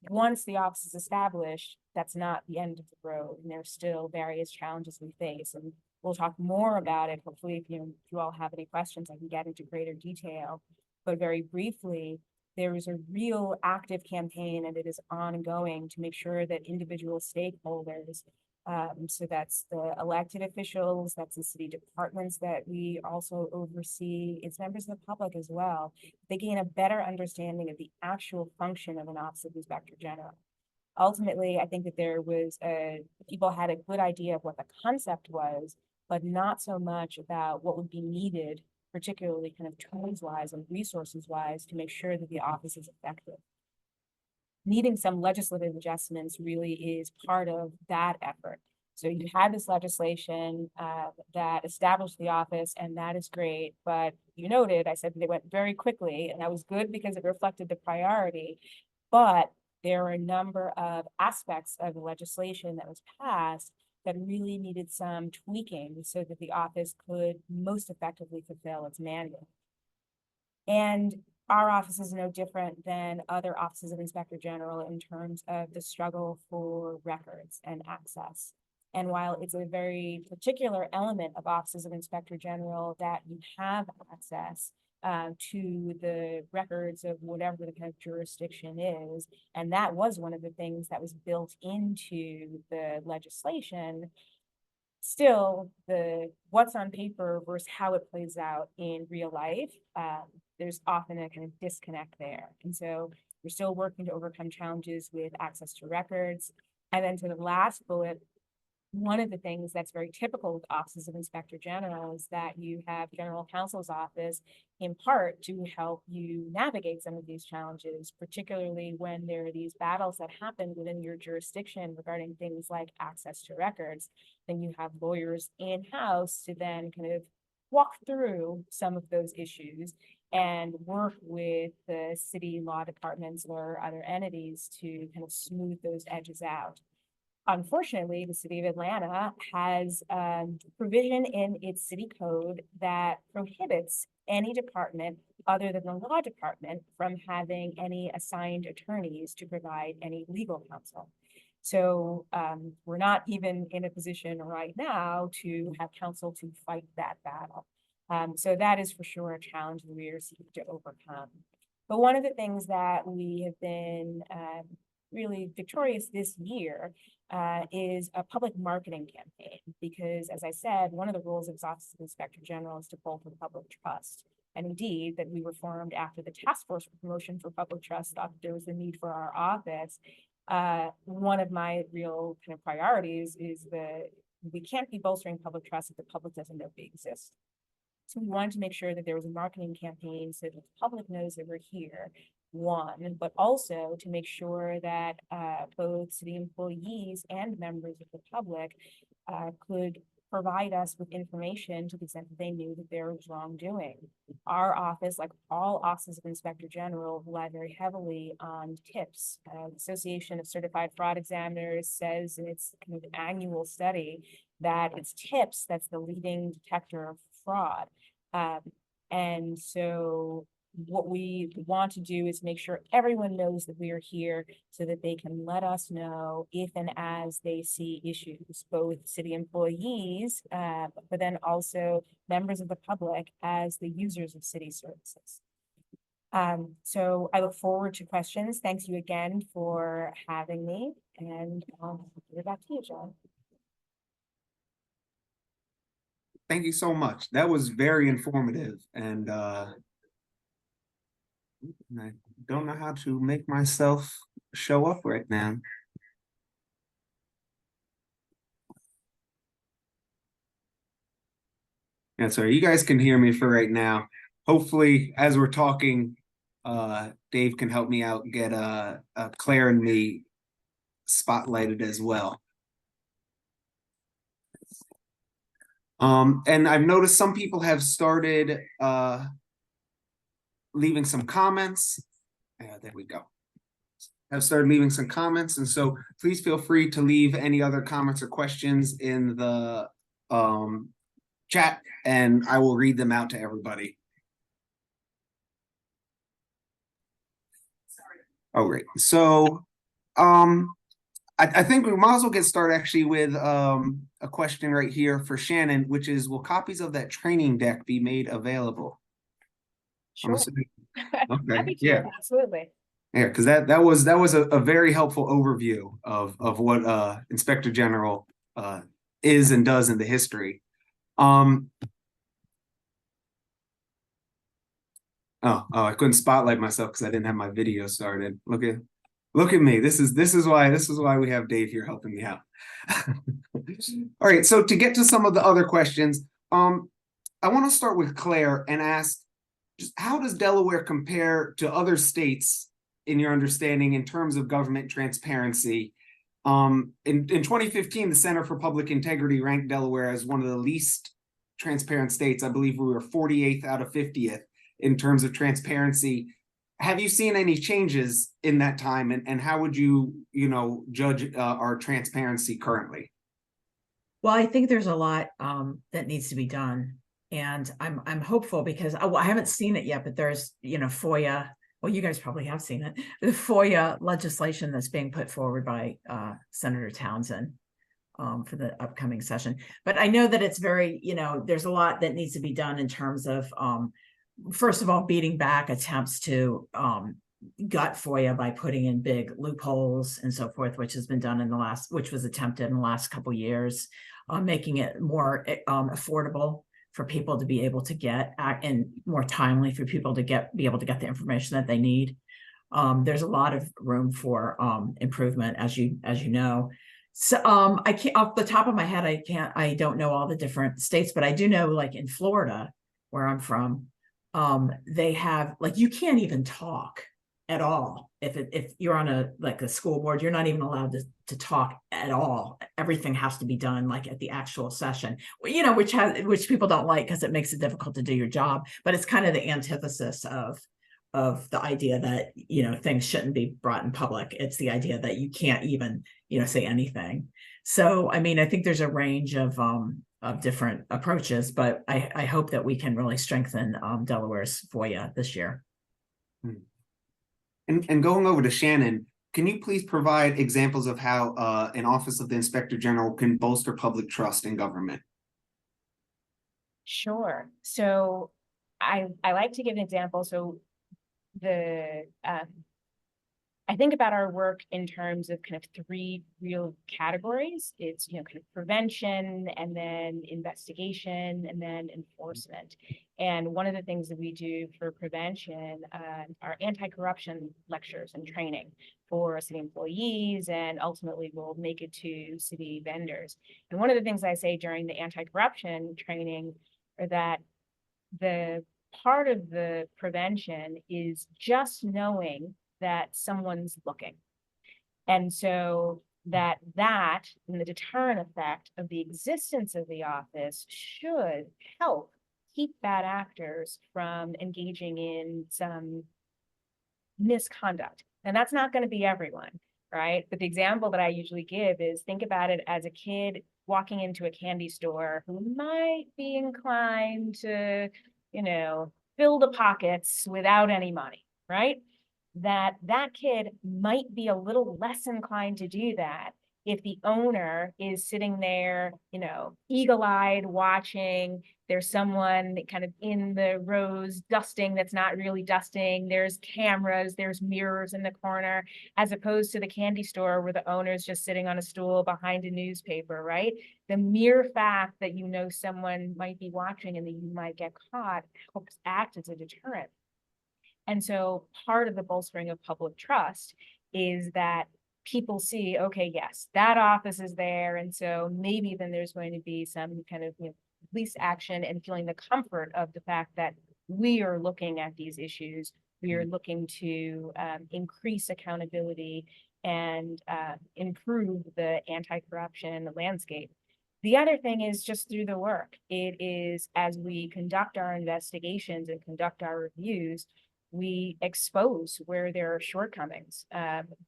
once the office is established, that's not the end of the road. And there's still various challenges we face. And we'll talk more about it. Hopefully, if you all have any questions, I can get into greater detail. But very briefly, there is a real active campaign, and it is ongoing to make sure that individual stakeholders, so that's the elected officials, that's the city departments that we also oversee, it's members of the public as well, they gain a better understanding of the actual function of an Office of Inspector General. Ultimately, I think that people had a good idea of what the concept was, but not so much about what would be needed, particularly kind of tools-wise and resources-wise, to make sure that the office is effective. Needing some legislative adjustments really is part of that effort. So you had this legislation that established the office, and that is great. But you noted, I said they went very quickly, and that was good because it reflected the priority. But there are a number of aspects of the legislation that was passed that really needed some tweaking so that the office could most effectively fulfill its mandate. And our office is no different than other offices of Inspector General in terms of the struggle for records and access. And while it's a very particular element of offices of Inspector General that you have access to the records of whatever the kind of jurisdiction is, and that was one of the things that was built into the legislation, Still, what's on paper versus how it plays out in real life, there's often a kind of disconnect there. And so we're still working to overcome challenges with access to records. And then to the last bullet, one of the things that's very typical with offices of Inspector General is that you have General Counsel's office in part to help you navigate some of these challenges, particularly when there are these battles that happen within your jurisdiction regarding things like access to records. Then you have lawyers in-house to then kind of walk through some of those issues and work with the city law departments or other entities to kind of smooth those edges out. Unfortunately, the city of Atlanta has a provision in its city code that prohibits any department other than the law department from having any assigned attorneys to provide any legal counsel. So we're not even in a position right now to have counsel to fight that battle. So that is for sure a challenge that we are seeking to overcome. But one of the things that we have been really victorious this year is a public marketing campaign, because as I said, one of the roles of the Office of Inspector General is to bolster public trust. And indeed, that we were formed after the Task Force for Promotion for Public Trust thought that there was a need for our office. One of my real kind of priorities is that we can't be bolstering public trust if the public doesn't know we exist. So we wanted to make sure that there was a marketing campaign so that the public knows that we're here, one, but also to make sure that both city employees and members of the public could provide us with information to the extent that they knew that there was wrongdoing. Our office, like all offices of Inspector General, rely very heavily on tips. The Association of Certified Fraud Examiners says in its kind of annual study that it's tips that's the leading detector of fraud. And so what we want to do is make sure everyone knows that we are here so that they can let us know if and as they see issues, both city employees, but then also members of the public as the users of city services. So I look forward to questions. Thanks you again for having me, and I'll give it back to you, John. Thank you so much. That was very informative, and I don't know how to make myself show up right now. Yeah, so you guys can hear me for right now. Hopefully, as we're talking, Dave can help me out, get Claire and me spotlighted as well. And I've noticed some people have started leaving some comments. There we go. Have started leaving some comments, and so please feel free to leave any other comments or questions in the chat, and I will read them out to everybody. Oh, great. So I think we might as well get started actually with a question right here for Shannon, which is, will copies of that training deck be made available? Sure. Okay. Yeah, absolutely. Yeah, because that was a very helpful overview of what Inspector General is and does in the history. Oh, I couldn't spotlight myself because I didn't have my video started. Look at me. This is why we have Dave here helping me out. All right, so to get to some of the other questions, I want to start with Claire and ask, just how does Delaware compare to other states in your understanding in terms of government transparency? In 2015, the Center for Public Integrity ranked Delaware as one of the least transparent states. I believe we were 48th out of 50th in terms of transparency. Have you seen any changes in that time, and how would you judge our transparency currently? Well, I think there's a lot that needs to be done, and I'm hopeful because I haven't seen it yet, but there's FOIA. Well, you guys probably have seen it. The FOIA legislation that's being put forward by Senator Townsend for the upcoming session. But I know that it's very, there's a lot that needs to be done in terms of, first of all, beating back attempts to gut FOIA by putting in big loopholes and so forth, which has been done which was attempted in the last couple of years. making it more affordable for people to be able to get and more timely for people to be able to get the information that they need. There's a lot of room for improvement, as you know. So I can't, off the top of my head, I don't know all the different states, but I do know, like in Florida, where I'm from, they have, like, you can't even talk at all. If you're on a school board, you're not even allowed to talk at all. Everything has to be done like at the actual session, you know, which people don't like because it makes it difficult to do your job. But it's kind of the antithesis of the idea that, you know, things shouldn't be brought in public. It's the idea that you can't even, you know, say anything. So, I mean, I think there's a range of different approaches, but I hope that we can really strengthen Delaware's FOIA this year. And going over to Shannon, can you please provide examples of how an Office of the Inspector General can bolster public trust in government? Sure. So I like to give an example. So I think about our work in terms of kind of three real categories. It's, you know, kind of prevention, and then investigation, and then enforcement. And one of the things that we do for prevention are anti-corruption lectures and training for city employees, and ultimately will make it to city vendors. And one of the things I say during the anti-corruption training are that the part of the prevention is just knowing that someone's looking. And so that and the deterrent effect of the existence of the office should help keep bad actors from engaging in some misconduct. And that's not going to be everyone, right? But the example that I usually give is, think about it as a kid walking into a candy store who might be inclined to, you know, fill the pockets without any money, right? That kid might be a little less inclined to do that if the owner is sitting there, you know, eagle-eyed watching. There's someone kind of in the rows dusting that's not really dusting. There's cameras, there's mirrors in the corner, as opposed to the candy store where the owner's just sitting on a stool behind a newspaper, right? The mere fact that you know someone might be watching and that you might get caught helps act as a deterrent. And so part of the bolstering of public trust is that people see, okay, yes, that office is there. And so maybe then there's going to be some kind of, you know, police action, and feeling the comfort of the fact that we are looking at these issues. We are looking to increase accountability and improve the anti-corruption landscape. The other thing is just through the work. It is, as we conduct our investigations and conduct our reviews, we expose where there are shortcomings,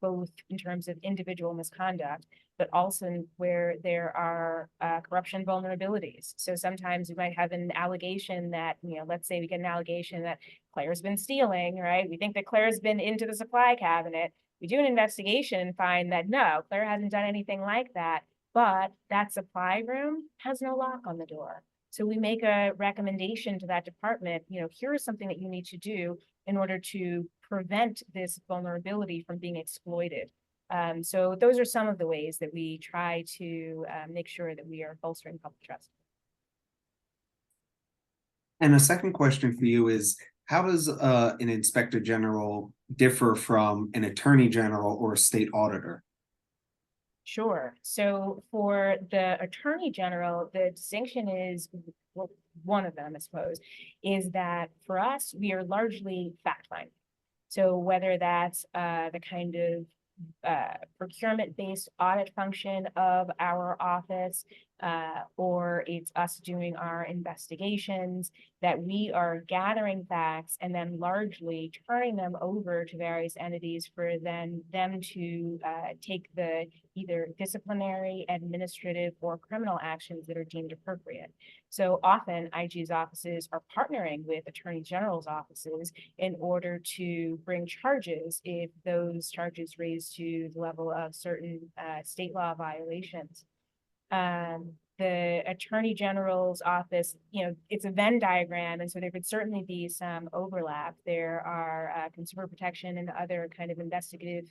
both in terms of individual misconduct, but also where there are corruption vulnerabilities. So sometimes we might have an allegation that, you know, let's say we get an allegation that Claire's been stealing, right? We think that Claire's been into the supply cabinet. We do an investigation and find that no, Claire hasn't done anything like that, but that supply room has no lock on the door. So we make a recommendation to that department, you know, here is something that you need to do in order to prevent this vulnerability from being exploited. So those are some of the ways that we try to make sure that we are bolstering public trust. And a second question for you is, how does an inspector general differ from an attorney general or a state auditor? Sure. So for the attorney general, the distinction is, well, one of them, I suppose, is that for us, we are largely fact-finding. So whether that's the kind of procurement-based audit function of our office, or it's us doing our investigations, that we are gathering facts and then largely turning them over to various entities for them to take the either disciplinary, administrative, or criminal actions that are deemed appropriate. So often IG's offices are partnering with Attorney General's offices in order to bring charges if those charges raise to the level of certain state law violations. The Attorney General's office, you know, it's a Venn diagram, and so there could certainly be some overlap. There are consumer protection and other kind of investigative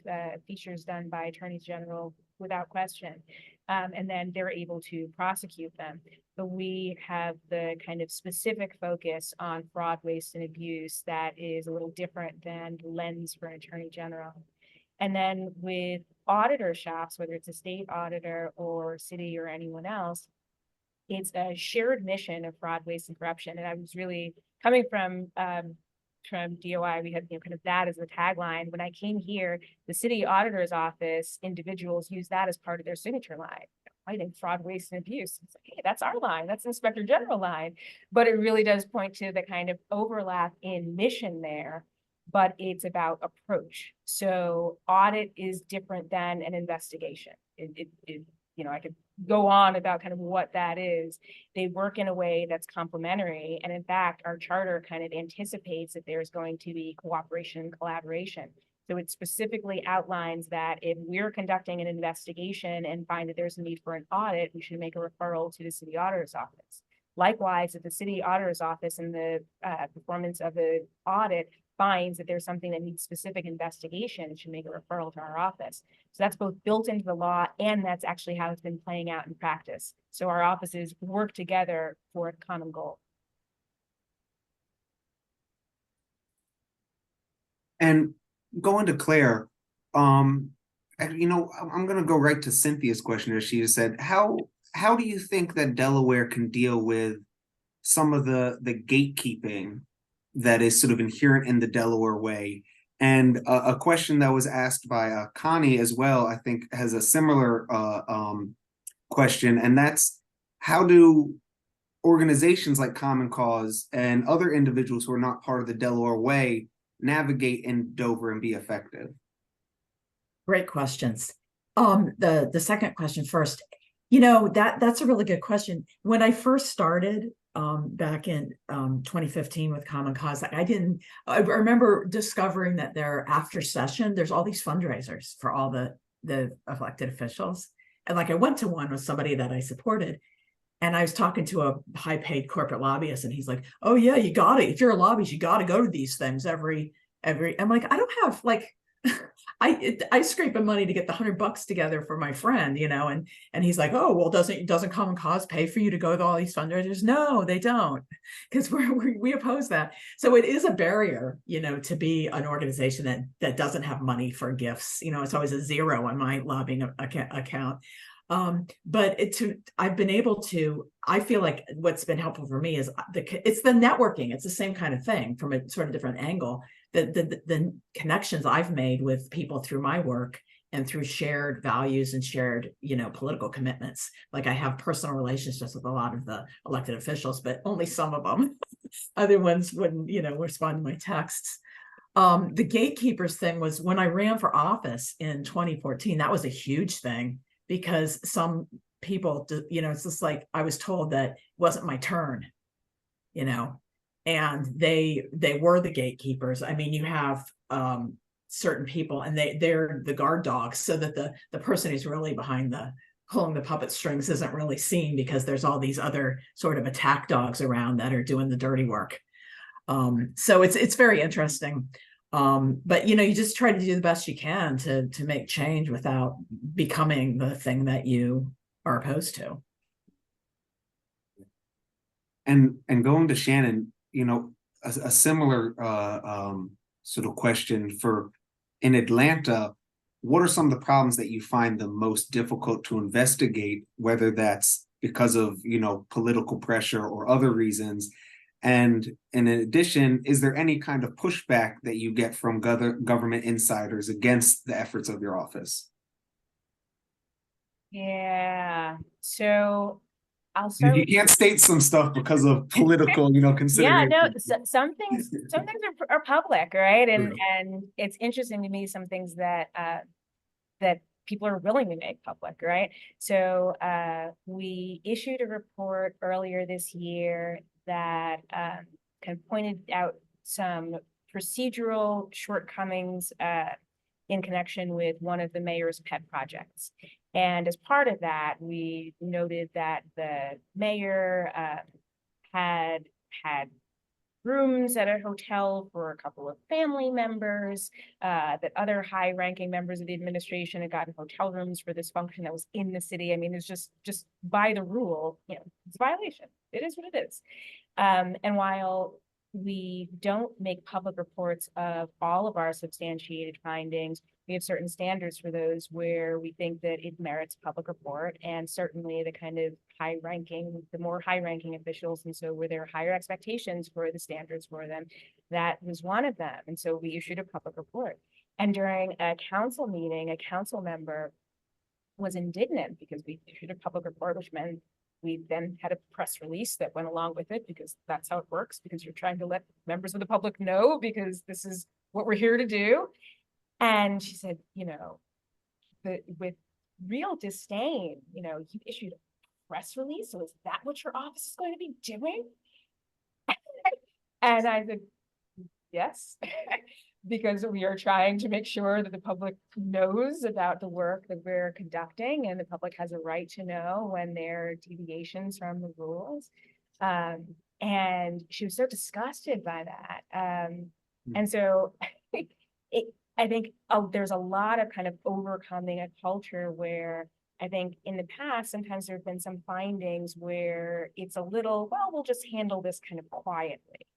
features done by Attorneys General without question. and then they're able to prosecute them. But we have the kind of specific focus on fraud, waste, and abuse that is a little different than the lens for an attorney general. And then with auditor shops, whether it's a state auditor or city or anyone else, it's a shared mission of fraud, waste, and corruption. And I was really coming from DOI, we had kind of that as the tagline. When I came here, the city auditor's office individuals use that as part of their signature line. Fighting fraud, waste, and abuse. It's like, hey, that's our line. That's Inspector General line. But it really does point to the kind of overlap in mission there, but it's about approach. So audit is different than an investigation. I could go on about kind of what that is. They work in a way that's complementary. And in fact, our charter kind of anticipates that there's going to be cooperation and collaboration. So it specifically outlines that if we're conducting an investigation and find that there's a need for an audit, we should make a referral to the city auditor's office. Likewise, if the city auditor's office and the performance of the audit finds that there's something that needs specific investigation, it should make a referral to our office. So that's both built into the law, and that's actually how it's been playing out in practice. So our offices work together for a common goal. And going to Claire, I'm going to go right to Cynthia's question, as she just said. How do you think that Delaware can deal with some of the gatekeeping that is sort of inherent in the Delaware way? And a question that was asked by Connie as well, I think, has a similar question, and that's, how do organizations like Common Cause and other individuals who are not part of the Delaware way navigate in Dover and be effective? Great questions. The second question first. That's a really good question. When I first started back in 2015 with Common Cause, I remember discovering that after session, there's all these fundraisers for all the elected officials. And I went to one with somebody that I supported, and I was talking to a high-paid corporate lobbyist, and he's like, "Oh yeah, you got it. If you're a lobbyist, you got to go to these things every." I'm like, I don't have I scraping money to get the $100 together for my friend, and he's like, "Oh, well, doesn't Common Cause pay for you to go to all these fundraisers?" No, they don't, because we oppose that. So it is a barrier, to be an organization that doesn't have money for gifts. It's always a zero on my lobbying account. But I've been able to, I feel like what's been helpful for me is it's the networking. It's the same kind of thing from a sort of different angle. The connections I've made with people through my work and through shared values and shared, political commitments. I have personal relationships with a lot of the elected officials, but only some of them. Other ones wouldn't, respond to my texts. The gatekeepers thing was when I ran for office in 2014, that was a huge thing, because some people, it's just like I was told that it wasn't my turn, and they were the gatekeepers. I mean, you have certain people, and they're the guard dogs, so that the person who's really behind pulling the puppet strings isn't really seen, because there's all these other sort of attack dogs around that are doing the dirty work. So it's very interesting. But you just try to do the best you can to make change without becoming the thing that you are opposed to. And going to Shannon, a similar sort of question in Atlanta. What are some of the problems that you find the most difficult to investigate, whether that's because of political pressure or other reasons? And in addition, is there any kind of pushback that you get from government insiders against the efforts of your office? Yeah, so I'll start. You can't state some stuff because of political, considerations. Yeah, no, some things are public, right? And it's interesting to me, some things that people are willing to make public, right? So we issued a report earlier this year that kind of pointed out some procedural shortcomings in connection with one of the mayor's pet projects. And as part of that, we noted that the mayor had rooms at a hotel for a couple of family members, that other high-ranking members of the administration had gotten hotel rooms for this function that was in the city. I mean, it's just by the rule, you know, it's a violation. It is what it is. And while we don't make public reports of all of our substantiated findings, we have certain standards for those where we think that it merits public report, and certainly the kind of the more high-ranking officials, and so where there are higher expectations for the standards for them, that was one of them. And so we issued a public report. And during a council meeting, a council member was indignant because we issued a public report, which meant we then had a press release that went along with it, because that's how it works, because you're trying to let members of the public know, because this is what we're here to do. And she said, you know, with real disdain, you know, you issued a press release, so is that what your office is going to be doing? And I said, yes, because we are trying to make sure that the public knows about the work that we're conducting, and the public has a right to know when there are deviations from the rules. And she was so disgusted by that. And so I think there's a lot of kind of overcoming a culture where I think in the past, sometimes there have been some findings where it's a little, well, we'll just handle this kind of quietly.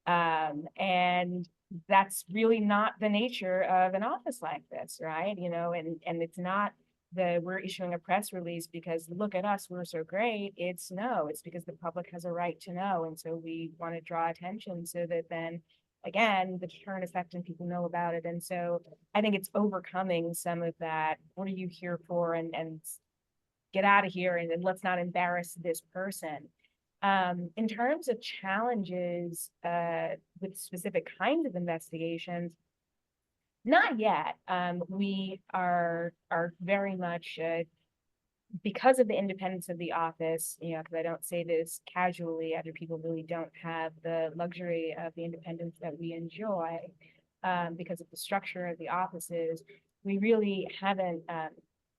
And that's really not the nature of an office like this, right? You know, and it's not we're issuing a press release because look at us, we're so great. It's because the public has a right to know. And so we want to draw attention so that then, again, the deterrent effect and people know about it. And so I think it's overcoming some of that. What are you here for? And get out of here, and let's not embarrass this person. In terms of challenges with specific kinds of investigations, not yet. We are very much, because of the independence of the office, you know, because I don't say this casually, other people really don't have the luxury of the independence that we enjoy, because of the structure of the offices. We really haven't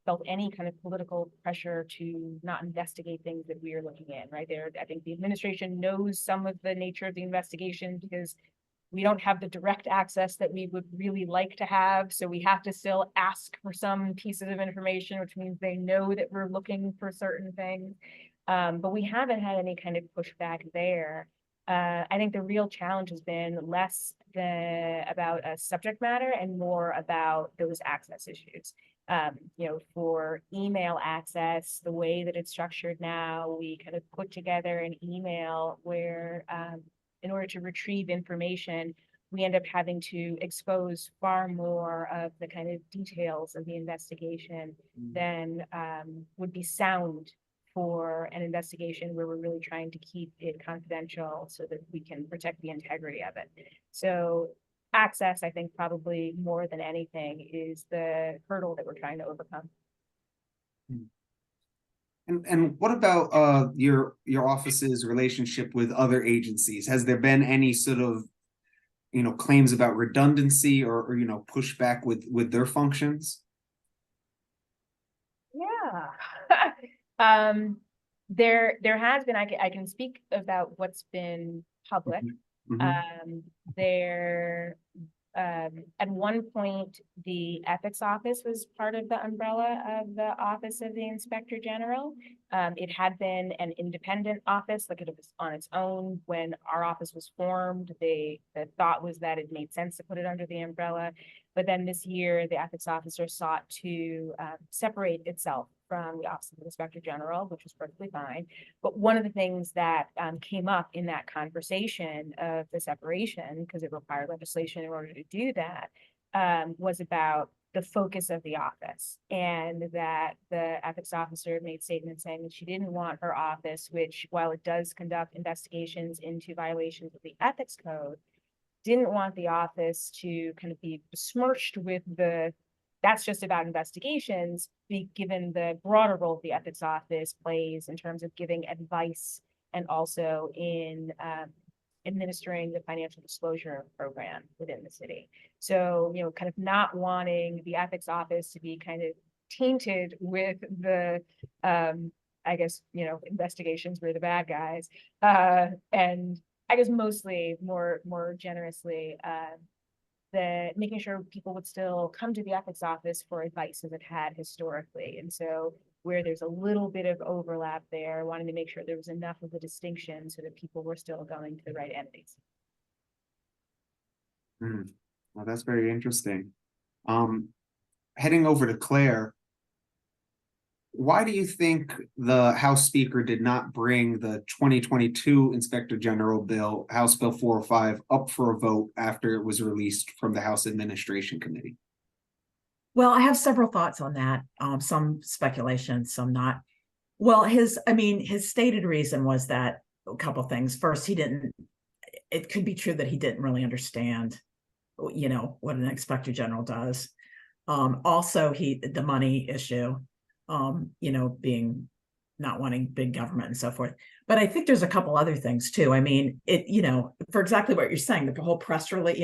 felt any kind of political pressure to not investigate things that we are looking in, right? I think the administration knows some of the nature of the investigation because we don't have the direct access that we would really like to have. So we have to still ask for some pieces of information, which means they know that we're looking for certain things. But we haven't had any kind of pushback there. I think the real challenge has been less about a subject matter and more about those access issues. You know, for email access, the way that it's structured now, we kind of put together an email where in order to retrieve information, we end up having to expose far more of the kind of details of the investigation than would be sound for an investigation where we're really trying to keep it confidential so that we can protect the integrity of it. So access, I think, probably more than anything is the hurdle that we're trying to overcome. And what about your office's relationship with other agencies? Has there been any sort of, you know, claims about redundancy or you know, pushback with their functions? Yeah. There has been, I can speak about what's been public. At one point, the ethics office was part of the umbrella of the Office of the Inspector General. It had been an independent office, like it was on its own when our office was formed. The thought was that it made sense to put it under the umbrella. But then this year, the ethics officer sought to separate itself from the Office of the Inspector General, which was perfectly fine. But one of the things that came up in that conversation of the separation, because it required legislation in order to do that, was about the focus of the office, and that the ethics officer made statements saying that she didn't want her office, which, while it does conduct investigations into violations of the ethics code, didn't want the office to kind of be besmirched with that's just about investigations, given the broader role the ethics office plays in terms of giving advice and also in administering the financial disclosure program within the city. So, you know, kind of not wanting the ethics office to be kind of tainted with the, I guess, you know, investigations were the bad guys, and I guess mostly more generously, the making sure people would still come to the ethics office for advice as it had historically. And so where there's a little bit of overlap there, wanting to make sure there was enough of a distinction so that people were still going to the right entities. Well, that's very interesting. Heading over to Claire, why do you think the House Speaker did not bring the 2022 Inspector General bill, House Bill 405, up for a vote after it was released from the House Administration Committee? Well, I have several thoughts on that. Some speculation, some not. Well, his stated reason was that a couple things. First, it could be true that he didn't really understand, what an inspector general does. Also, the money issue, being not wanting big government and so forth. But I think there's a couple other things too. I mean, for exactly what you're saying, the whole press release,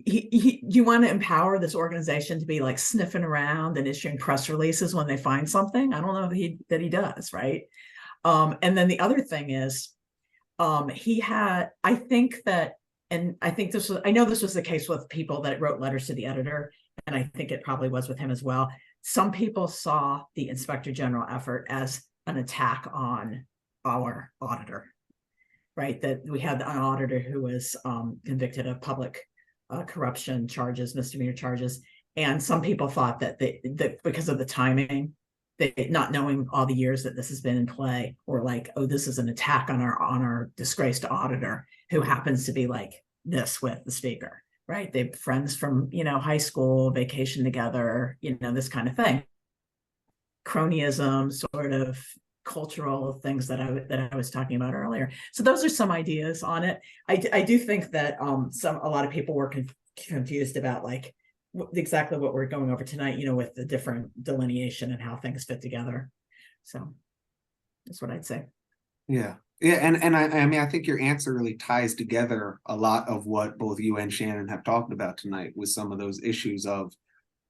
you want to empower this organization to be like sniffing around and issuing press releases when they find something. I don't know that he does, right? And then the other thing is, I think I know this was the case with people that wrote letters to the editor, and I think it probably was with him as well. Some people saw the Inspector General effort as an attack on our auditor, right? That we had an auditor who was convicted of public corruption charges, misdemeanor charges. And some people thought that because of the timing, they not knowing all the years that this has been in play, or like, oh, this is an attack on our disgraced auditor who happens to be like this with the speaker, right? They're friends from high school, vacation together, this kind of thing. Cronyism, sort of cultural things that I was talking about earlier. So those are some ideas on it. I do think that a lot of people were confused about like exactly what we're going over tonight, with the different delineation and how things fit together. So that's what I'd say. Yeah. And I mean, I think your answer really ties together a lot of what both you and Shannon have talked about tonight, with some of those issues of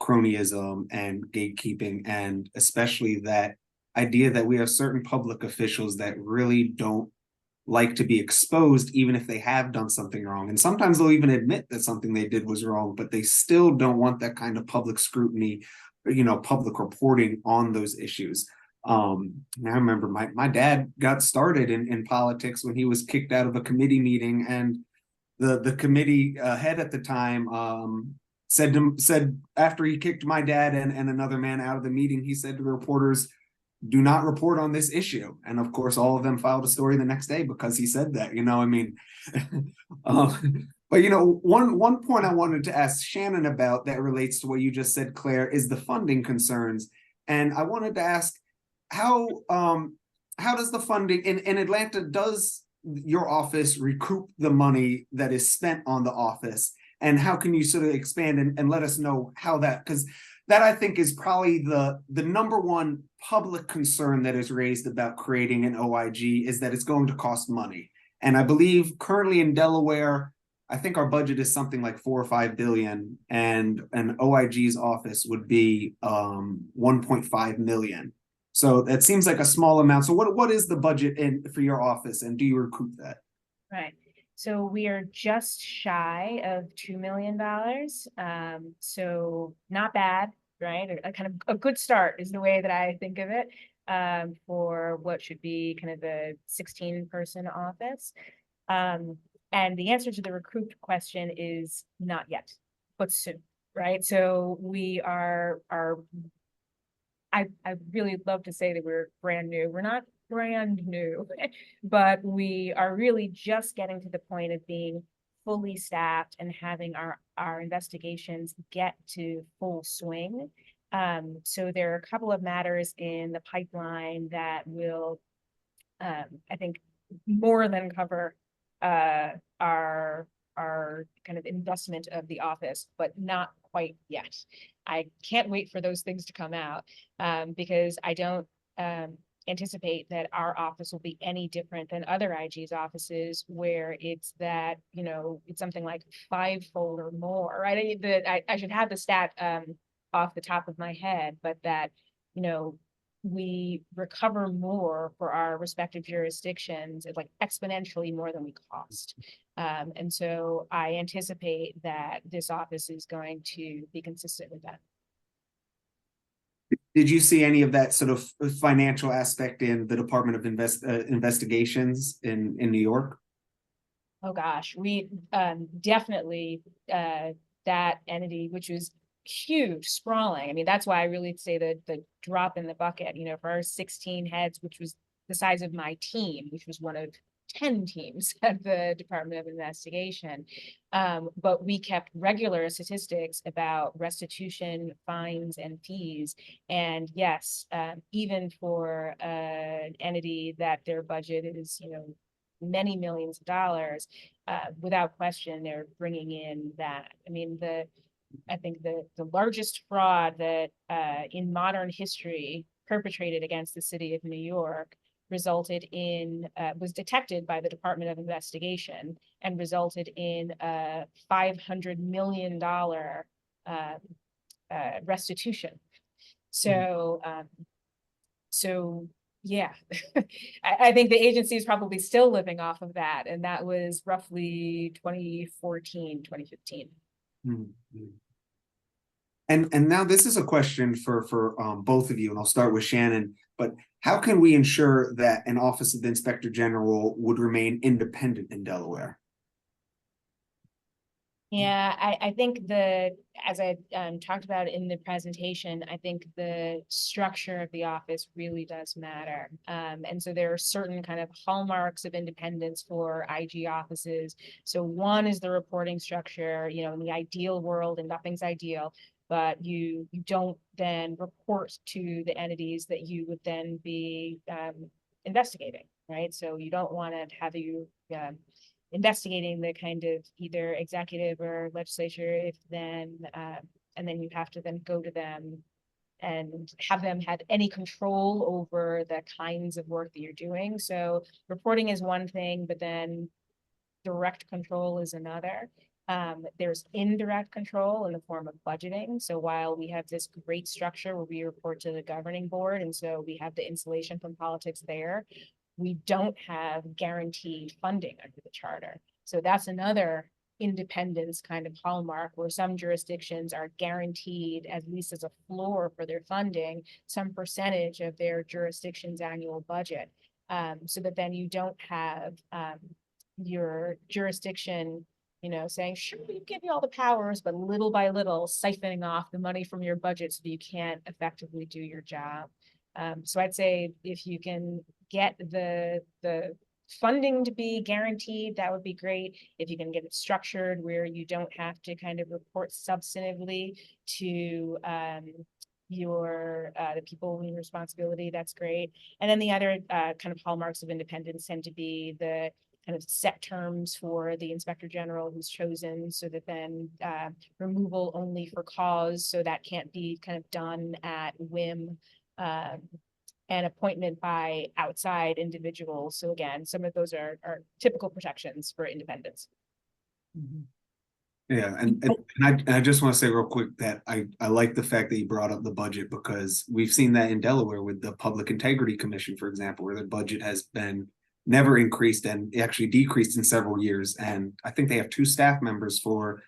cronyism and gatekeeping, and especially that idea that we have certain public officials that really don't like to be exposed, even if they have done something wrong. And sometimes they'll even admit that something they did was wrong, but they still don't want that kind of public scrutiny, public reporting on those issues. I remember my dad got started in politics when he was kicked out of a committee meeting, and the committee head at the time said after he kicked my dad and another man out of the meeting, he said to the reporters, "Do not report on this issue." And of course, all of them filed a story the next day because he said that. But one point I wanted to ask Shannon about that relates to what you just said, Claire, is the funding concerns. And I wanted to ask, how does the funding in Atlanta, does your office recoup the money that is spent on the office? And how can you sort of expand and let us know how that, because that I think is probably the number one public concern that is raised about creating an OIG, is that it's going to cost money. And I believe currently in Delaware, I think our budget is something like $4 or $5 billion, and an OIG's office would be 1.5 million. So that seems like a small amount. So what is the budget for your office, and do you recoup that? Right. So we are just shy of $2 million. So not bad, right? A kind of a good start is the way that I think of it, for what should be kind of the 16-person office. And the answer to the recoup question is not yet, but soon, right? So we are I really love to say that we're brand new. We're not brand new, but we are really just getting to the point of being fully staffed and having our investigations get to full swing. So there are a couple of matters in the pipeline that will, I think, more than cover our kind of investment of the office, but not quite yet. I can't wait for those things to come out, because I don't anticipate that our office will be any different than other IG's offices, where it's that, it's something like 5-fold or more, right? I should have the stat off the top of my head, but that, we recover more for our respective jurisdictions, it's like exponentially more than we cost. And so I anticipate that this office is going to be consistent with that. Did you see any of that sort of financial aspect in the Department of Investigations in New York? Oh gosh, we definitely that entity, which was huge, sprawling. I mean, that's why I really say the drop in the bucket, you know, for our 16 heads, which was the size of my team, which was one of 10 teams at the Department of Investigation. But we kept regular statistics about restitution, fines, and fees. And yes, even for an entity that their budget is, you know, many millions of dollars, without question, they're bringing in that. I mean, I think the largest fraud that in modern history perpetrated against the city of New York resulted in, was detected by the Department of Investigation and resulted in a $500 million restitution. So, so yeah, I think the agency is probably still living off of that. And that was roughly 2014, 2015. Mm-hmm. And now this is a question for both of you, and I'll start with Shannon. But how can we ensure that an Office of the Inspector General would remain independent in Delaware? Yeah, I think as I talked about in the presentation, I think the structure of the office really does matter. And so there are certain kind of hallmarks of independence for IG offices. So one is the reporting structure, you know, in the ideal world, and nothing's ideal, but you don't then report to the entities that you would then be investigating, right? So you don't want to have you investigating the kind of either executive or legislature, if then and then you have to then go to them and have them have any control over the kinds of work that you're doing. So reporting is one thing, but then direct control is another. There's indirect control in the form of budgeting. So while we have this great structure where we report to the governing board, and so we have the insulation from politics there, we don't have guaranteed funding under the charter. So that's another independence kind of hallmark, where some jurisdictions are guaranteed, at least as a floor for their funding, some percentage of their jurisdiction's annual budget. So that then you don't have your jurisdiction, you know, saying, sure, we give you all the powers, but little by little siphoning off the money from your budget so that you can't effectively do your job. So I'd say if you can get the funding to be guaranteed, that would be great. If you can get it structured where you don't have to kind of report substantively to the people in responsibility, that's great. And then the other kind of hallmarks of independence tend to be the kind of set terms for the inspector general who's chosen, so that then removal only for cause, so that can't be kind of done at whim, and appointment by outside individuals. So again, some of those are typical protections for independence. Mm-hmm. Yeah, and I just want to say real quick that I like the fact that you brought up the budget, because we've seen that in Delaware with the Public Integrity Commission, for example, where the budget has been never increased and actually decreased in several years. And I think they have 2 staff members for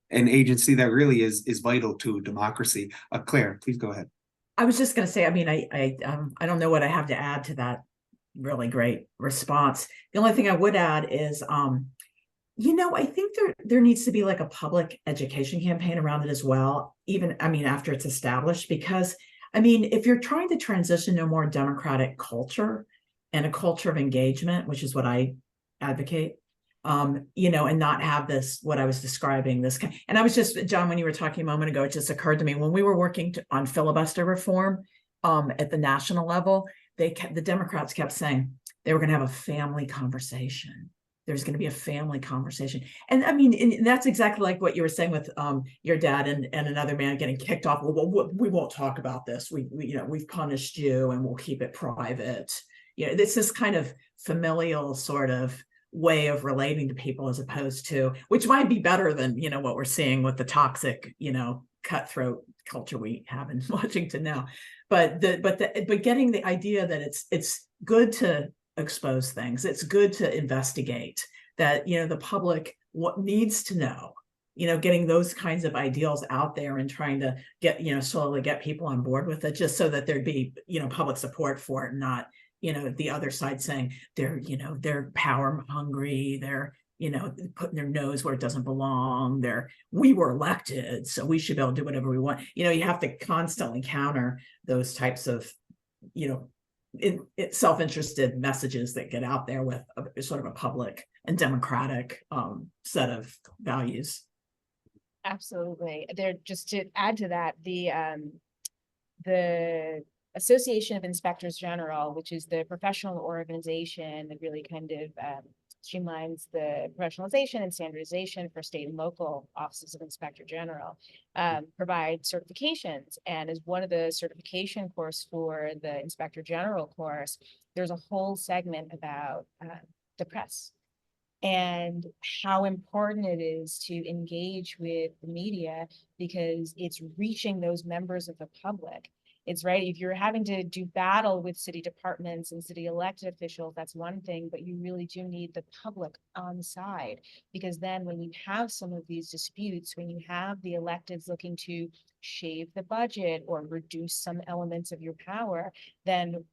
an agency that really is vital to democracy. Claire, please go ahead. I was just going to say, I mean, I don't know what I have to add to that really great response. The only thing I would add is, you know, I think there needs to be like a public education campaign around it as well, even, I mean, after it's established, because, I mean, if you're trying to transition to a more democratic culture and a culture of engagement, which is what I advocate, you know, and not have this, what I was describing, this, and I was just, John, when you were talking a moment ago, it just occurred to me, when we were working on filibuster reform at the national level, the Democrats kept saying they were going to have a family conversation. There's going to be a family conversation. And I mean, and that's exactly like what you were saying with your dad and another man getting kicked off. Well, we won't talk about this. We you know, we've punished you and we'll keep it private. You know, it's this kind of familial sort of way of relating to people, as opposed to, which might be better than, you know, what we're seeing with the toxic, you know, cutthroat culture we have in Washington now. But getting the idea that it's good to expose things, it's good to investigate, that the public what needs to know, getting those kinds of ideals out there and trying to get slowly get people on board with it, just so that there'd be public support for it, not the other side saying they're power hungry, they're putting their nose where it doesn't belong, we were elected, so we should be able to do whatever we want. You have to constantly counter those types of self-interested messages that get out there with a sort of a public and democratic set of values. Absolutely. There, just to add to that, the Association of Inspectors General, which is the professional organization that really kind of streamlines the professionalization and standardization for state and local offices of Inspector General, provide certifications. And as one of the certification course for the Inspector General course, there's a whole segment about the press and how important it is to engage with the media, because it's reaching those members of the public. It's right. If you're having to do battle with city departments and city elected officials, that's one thing, but you really do need the public on side, because then when you have some of these disputes, when you have the electeds looking to shave the budget or reduce some elements of your power, then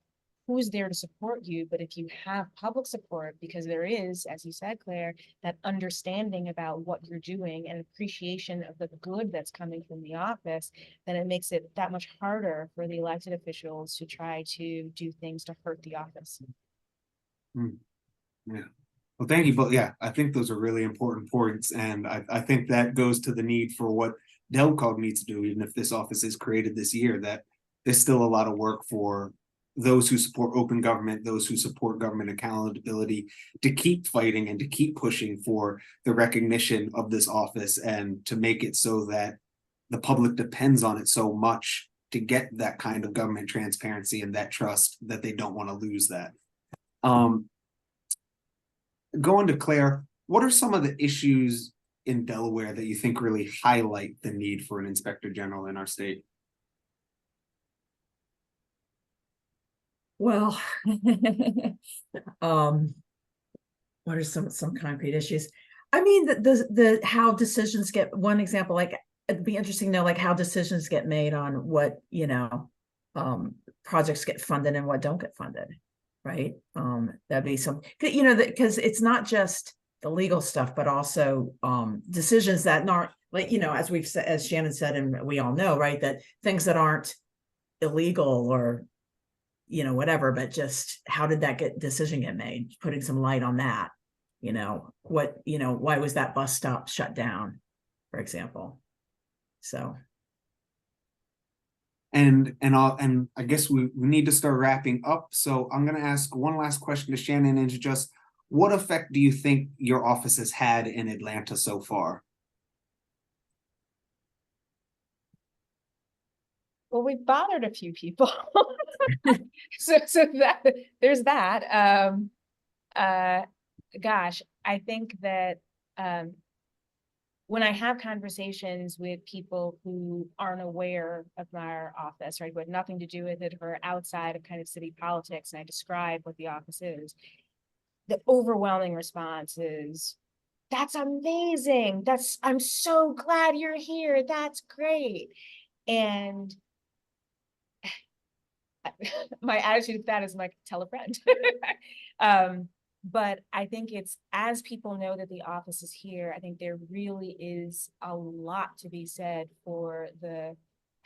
who's there to support you? But if you have public support, because there is, as you said, Claire, that understanding about what you're doing and appreciation of the good that's coming from the office, then it makes it that much harder for the elected officials to try to do things to hurt the office. Yeah. Well, thank you. But yeah, I think those are really important points. And I think that goes to the need for what DelCOG needs to do, even if this office is created this year, that there's still a lot of work for those who support open government, those who support government accountability, to keep fighting and to keep pushing for the recognition of this office, and to make it so that the public depends on it so much to get that kind of government transparency and that trust, that they don't want to lose that. Going to Claire, what are some of the issues in Delaware that you think really highlight the need for an inspector general in our state? Well, what are some concrete issues? I mean, the how decisions get, one example, like it'd be interesting to know like how decisions get made on what projects get funded and what don't get funded, right? That'd be some, because it's not just the legal stuff, but also decisions that aren't like, as we've said, as Shannon said, and we all know, right, that things that aren't illegal or whatever, but just how did that decision get made? Putting some light on that, why was that bus stop shut down, for example? So. And I guess we need to start wrapping up. So I'm going to ask one last question to Shannon, and just what effect do you think your office has had in Atlanta so far? Well, we've bothered a few people. so that there's that. Gosh, I think that when I have conversations with people who aren't aware of our office, right, who had nothing to do with it, or outside of kind of city politics, and I describe what the office is, the overwhelming response is, "That's amazing. I'm so glad you're here. That's great." And my attitude to that is like, tell a friend. But I think it's, as people know that the office is here, I think there really is a lot to be said for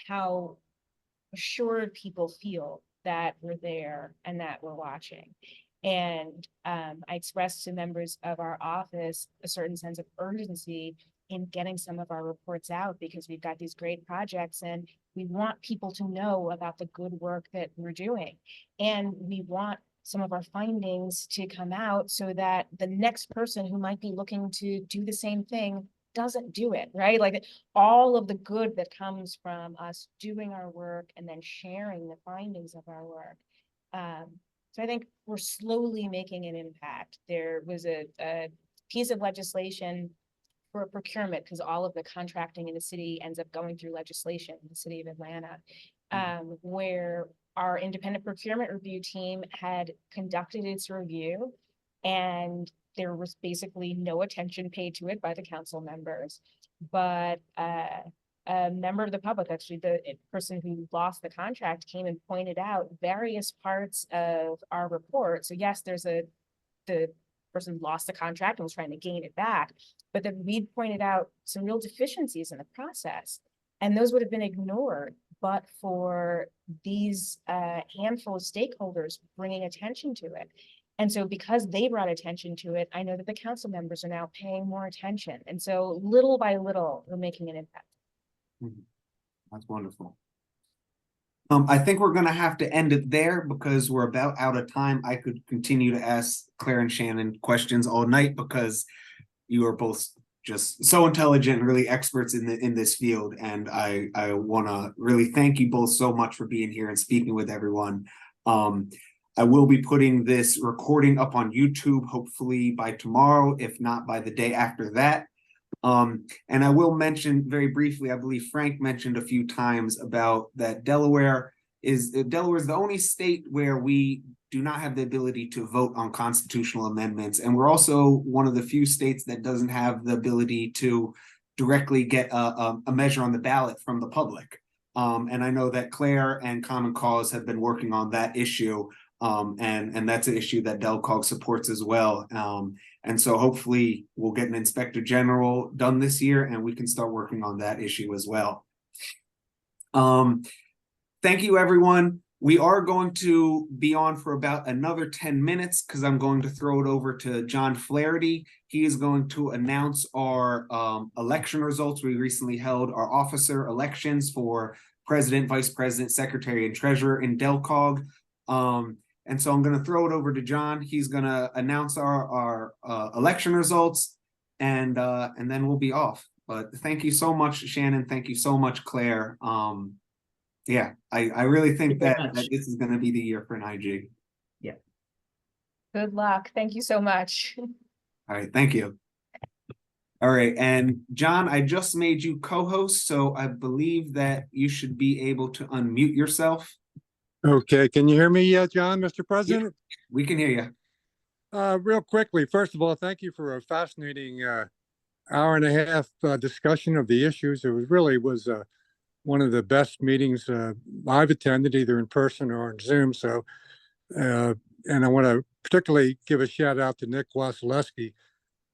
how assured people feel that we're there and that we're watching. And I expressed to members of our office a certain sense of urgency in getting some of our reports out, because we've got these great projects and we want people to know about the good work that we're doing. And we want some of our findings to come out so that the next person who might be looking to do the same thing doesn't do it, right? Like all of the good that comes from us doing our work and then sharing the findings of our work. So I think we're slowly making an impact. There was a piece of legislation for procurement, because all of the contracting in the city ends up going through legislation in the city of Atlanta, where our independent procurement review team had conducted its review, and there was basically no attention paid to it by the council members. But a member of the public, actually the person who lost the contract, came and pointed out various parts of our report. So yes, the person lost the contract and was trying to gain it back, but then we pointed out some real deficiencies in the process, and those would have been ignored but for these handful of stakeholders bringing attention to it. And so because they brought attention to it, I know that the council members are now paying more attention. And so little by little, we're making an impact. That's wonderful. I think we're going to have to end it there because we're about out of time. I could continue to ask Claire and Shannon questions all night because you are both just so intelligent and really experts in this field. And I want to really thank you both so much for being here and speaking with everyone. I will be putting this recording up on YouTube, hopefully by tomorrow, if not by the day after that. And I will mention very briefly, I believe Frank mentioned a few times about that Delaware is the only state where we do not have the ability to vote on constitutional amendments. And we're also one of the few states that doesn't have the ability to directly get a measure on the ballot from the public. And I know that Claire and Common Cause have been working on that issue. And that's an issue that DelCOG supports as well. And so hopefully we'll get an inspector general done this year and we can start working on that issue as well. Thank you, everyone. We are going to be on for about another 10 minutes because I'm going to throw it over to John Flaherty. He is going to announce our election results. We recently held our officer elections for president, vice president, secretary, and treasurer in DelCOG. And so I'm going to throw it over to John. He's going to announce our election results, and then we'll be off. But thank you so much, Shannon. Thank you so much, Claire. Yeah, I really think that this is going to be the year for an IG. Yeah. Good luck. Thank you so much. All right. Thank you. All right. And John, I just made you co-host, so I believe that you should be able to unmute yourself. Okay, can you hear me yet, John, Mr. President? We can hear you. Real quickly, first of all, thank you for a fascinating hour and a half discussion of the issues. It was one of the best meetings I've attended, either in person or on Zoom. So, and I want to particularly give a shout out to Nick Wasilewski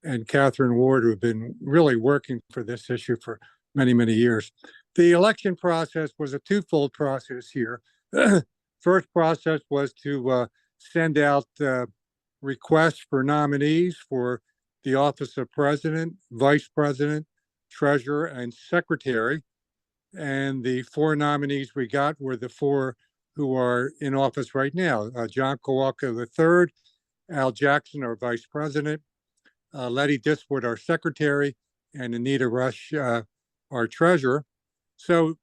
and Catherine Ward, who have been really working for this issue for many, many years. The election process was a twofold process here. First process was to send out requests for nominees for the office of president, vice president, treasurer, and secretary. And the four nominees we got were the four who are in office right now. John Kowalko III, Al Jackson, our vice president, Letty Diswood, our secretary, and Anita Rush, our treasurer. So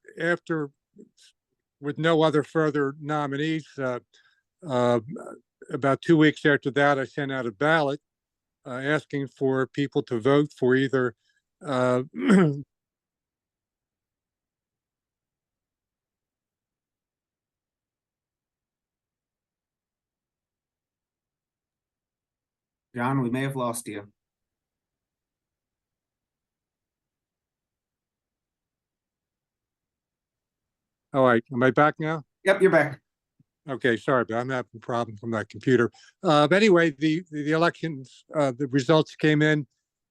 with no other further nominees, about 2 weeks after that, I sent out a ballot asking for people to vote for either John, we may have lost you. All right, am I back now? Yep, you're back. Okay, sorry, but I'm having problems with my computer. But anyway, the elections, the results came in,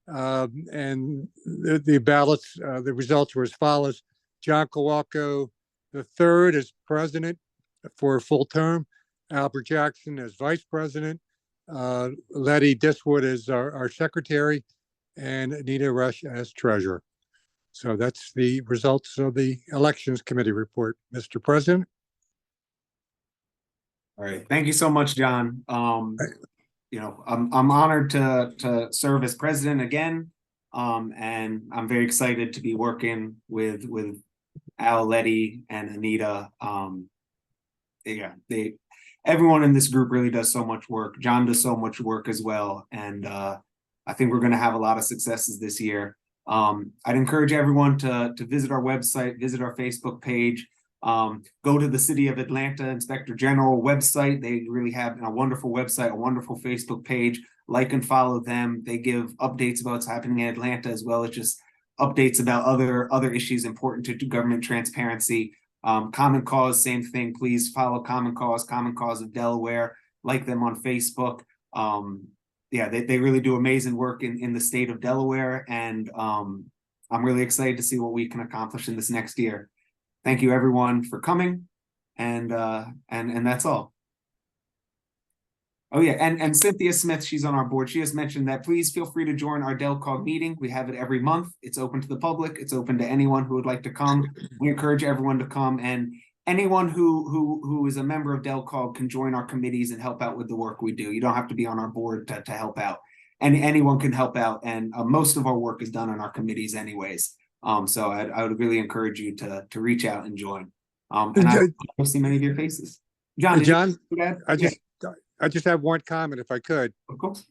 and the ballots, the results were as follows: John Kowalko III as president for a full term, Albert Jackson as vice president, Letty Diswood as our secretary, and Anita Rush as treasurer. So that's the results of the elections committee report, Mr. President. All right. Thank you so much, John. You know, I'm honored to serve as president again. And I'm very excited to be working with Al, Letty, and Anita. Yeah, everyone in this group really does so much work. John does so much work as well. And I think we're going to have a lot of successes this year. I'd encourage everyone to visit our website, visit our Facebook page, go to the City of Atlanta Inspector General website. They really have a wonderful website, a wonderful Facebook page. Like and follow them. They give updates about what's happening in Atlanta, as well as just updates about other issues important to government transparency. Common Cause, same thing. Please follow Common Cause of Delaware. Like them on Facebook. Yeah, they really do amazing work in the state of Delaware, and I'm really excited to see what we can accomplish in this next year. Thank you, everyone, for coming, and that's all. Oh yeah, and Cynthia Smith, she's on our board. She has mentioned that please feel free to join our DelCOG meeting. We have it every month. It's open to the public. It's open to anyone who would like to come. We encourage everyone to come, and anyone who is a member of DelCOG can join our committees and help out with the work we do. You don't have to be on our board to help out, and anyone can help out. And most of our work is done on our committees anyways. So I would really encourage you to reach out and join. And I will see many of your faces. John, I just have one comment, if I could. Of course.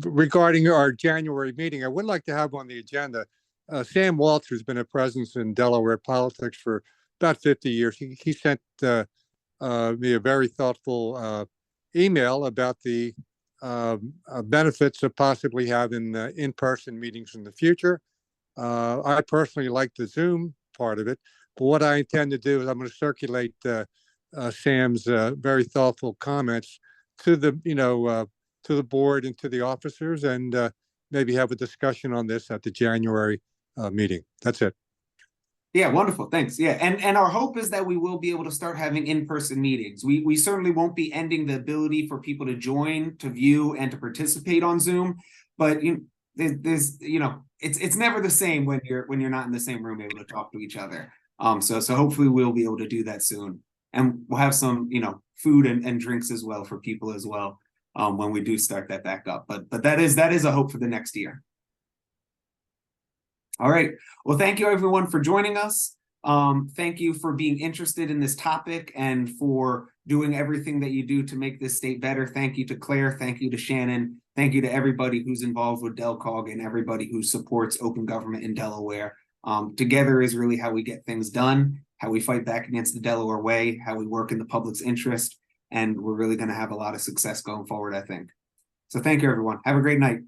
Regarding our January meeting, I would like to have on the agenda Sam Waltz, who's been a presence in Delaware politics for about 50 years. He sent me a very thoughtful email about the benefits of possibly having in-person meetings in the future. I personally like the Zoom part of it, but what I intend to do is I'm going to circulate Sam's very thoughtful comments to the to the board and to the officers, and maybe have a discussion on this at the January meeting. That's it. Yeah, wonderful. Thanks. Yeah, and our hope is that we will be able to start having in-person meetings. We certainly won't be ending the ability for people to join, to view, and to participate on Zoom. But there's it's never the same when you're not in the same room able to talk to each other. So hopefully we'll be able to do that soon. And we'll have some, food and drinks as well for people as well when we do start that back up. But that is a hope for the next year. All right. Well, thank you everyone for joining us. Thank you for being interested in this topic and for doing everything that you do to make this state better. Thank you to Claire. Thank you to Shannon. Thank you to everybody who's involved with DelCOG and everybody who supports open government in Delaware. Together is really how we get things done, how we fight back against the Delaware way, how we work in the public's interest, and we're really going to have a lot of success going forward, I think. So thank you, everyone. Have a great night.